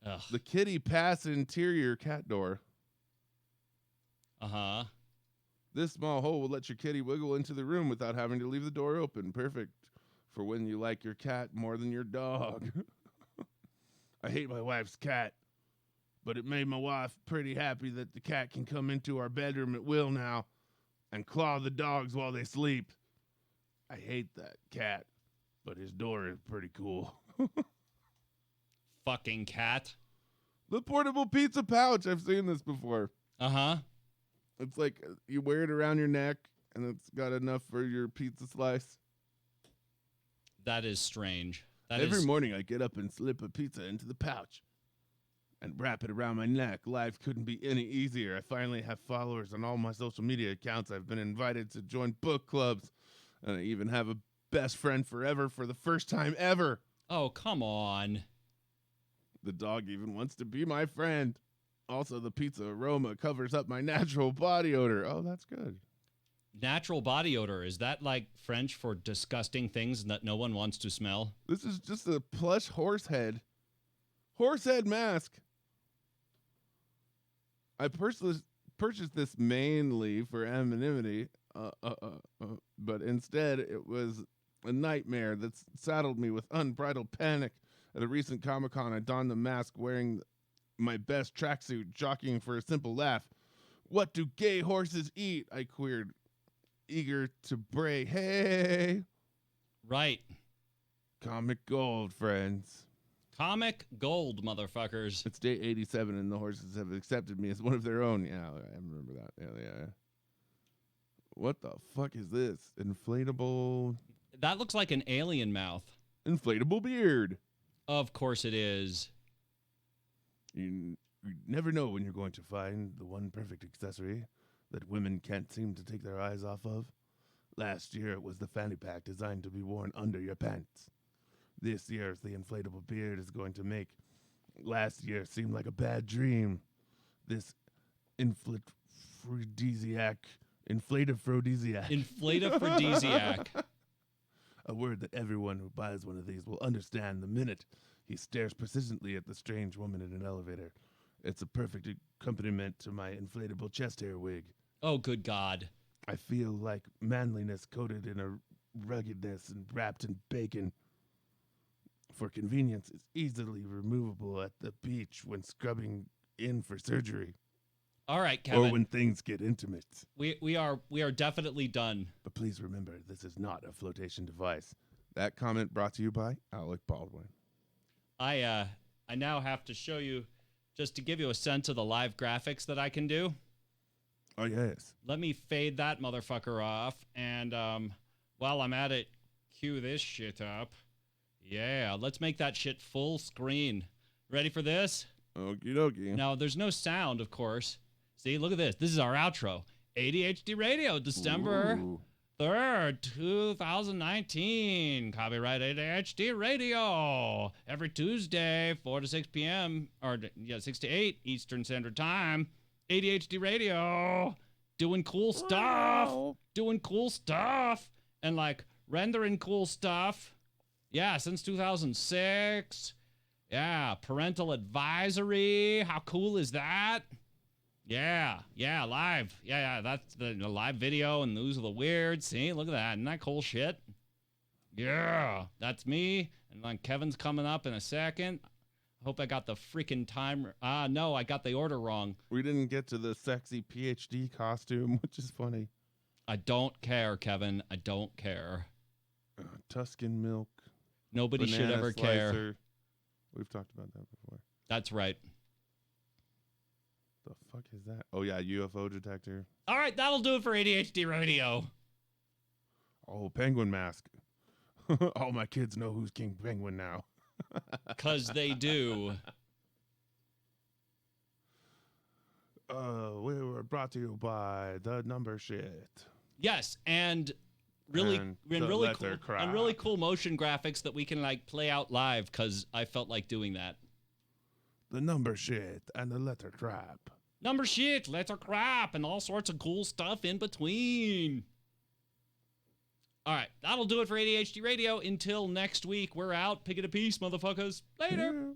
Ugh. The kitty pass interior cat door. Uh-huh. This small hole will let your kitty wiggle into the room without having to leave the door open. Perfect for when you like your cat more than your dog. I hate my wife's cat, but it made my wife pretty happy that the cat can come into our bedroom at will now and claw the dogs while they sleep. I hate that cat, but his door is pretty cool. Fucking cat. The portable pizza pouch. I've seen this before. Uh-huh. It's like you wear it around your neck and it's got enough for your pizza slice. That is strange. Every morning I get up and slip a pizza into the pouch and wrap it around my neck. Life couldn't be any easier. I finally have followers on all my social media accounts. I've been invited to join book clubs, and I even have a best friend forever for the first time ever. Oh, come on. The dog even wants to be my friend. Also, the pizza aroma covers up my natural body odor. Oh, that's good. Natural body odor. Is that like French for disgusting things that no one wants to smell? This is just a plush horse head. Horse head mask. I purchased this mainly for anonymity, but instead it was a nightmare that saddled me with unbridled panic. At a recent Comic-Con, I donned the mask wearing my best tracksuit, jockeying for a simple laugh. What do gay horses eat? I queried, eager to bray. Hey! Right. Comic gold, friends. Comic gold, motherfuckers. It's day 87 and the horses have accepted me as one of their own. Yeah, I remember that. Yeah. What the fuck is this? Inflatable... That looks like an alien mouth. Inflatable beard. Of course it is. You never know when you're going to find the one perfect accessory that women can't seem to take their eyes off of. Last year, it was the fanny pack designed to be worn under your pants. This year, the inflatable beard is going to make last year seem like a bad dream. This inflative-aphrodisiac. Inflate-aphrodisiac. A word that everyone who buys one of these will understand the minute he stares persistently at the strange woman in an elevator. It's a perfect accompaniment to my inflatable chest hair wig. Oh, good God. I feel like manliness coated in a ruggedness and wrapped in bacon. For convenience, it's easily removable at the beach when scrubbing in for surgery. All right, Kevin. Or when things get intimate. We are definitely done. But please remember, this is not a flotation device. That comment brought to you by Alec Baldwin. I now have to show you, just to give you a sense of the live graphics that I can do. Oh, yes. Let me fade that motherfucker off, and while I'm at it, cue this shit up. Yeah, let's make that shit full screen. Ready for this? Okie dokie. Now, there's no sound, of course. See, look at this. This is our outro. ADHD Radio, December 3rd, 2019. Copyright ADHD Radio. Every Tuesday, 4 to 6 p.m. Or, 6 to 8 Eastern Standard Time. ADHD Radio. Doing cool stuff. Wow. Doing cool stuff. And, rendering cool stuff. Yeah, since 2006. Yeah, parental advisory. How cool is that? Yeah, live. Yeah, that's the live video, and those are the weird. See, look at that. Isn't that cool shit? Yeah, that's me. And then Kevin's coming up in a second. I hope I got the freaking time. No, I got the order wrong. We didn't get to the sexy PhD costume, which is funny. I don't care, Kevin. I don't care. Tuscan milk. Nobody should ever slicer. care. We've talked about that before. That's right. The fuck is that? Oh, yeah, UFO detector. All right, that'll do it for ADHD Radio. Oh, penguin mask. All my kids know who's King Penguin now. 'Cause they do. We were brought to you by the number shit. Yes, and really cool motion graphics that we can play out live, because I felt like doing that. The number shit and the letter crap. Number shit, letter crap, and all sorts of cool stuff in between. All right, that'll do it for ADHD Radio. Until next week, we're out. Pick it a piece, motherfuckers. Later. Yeah.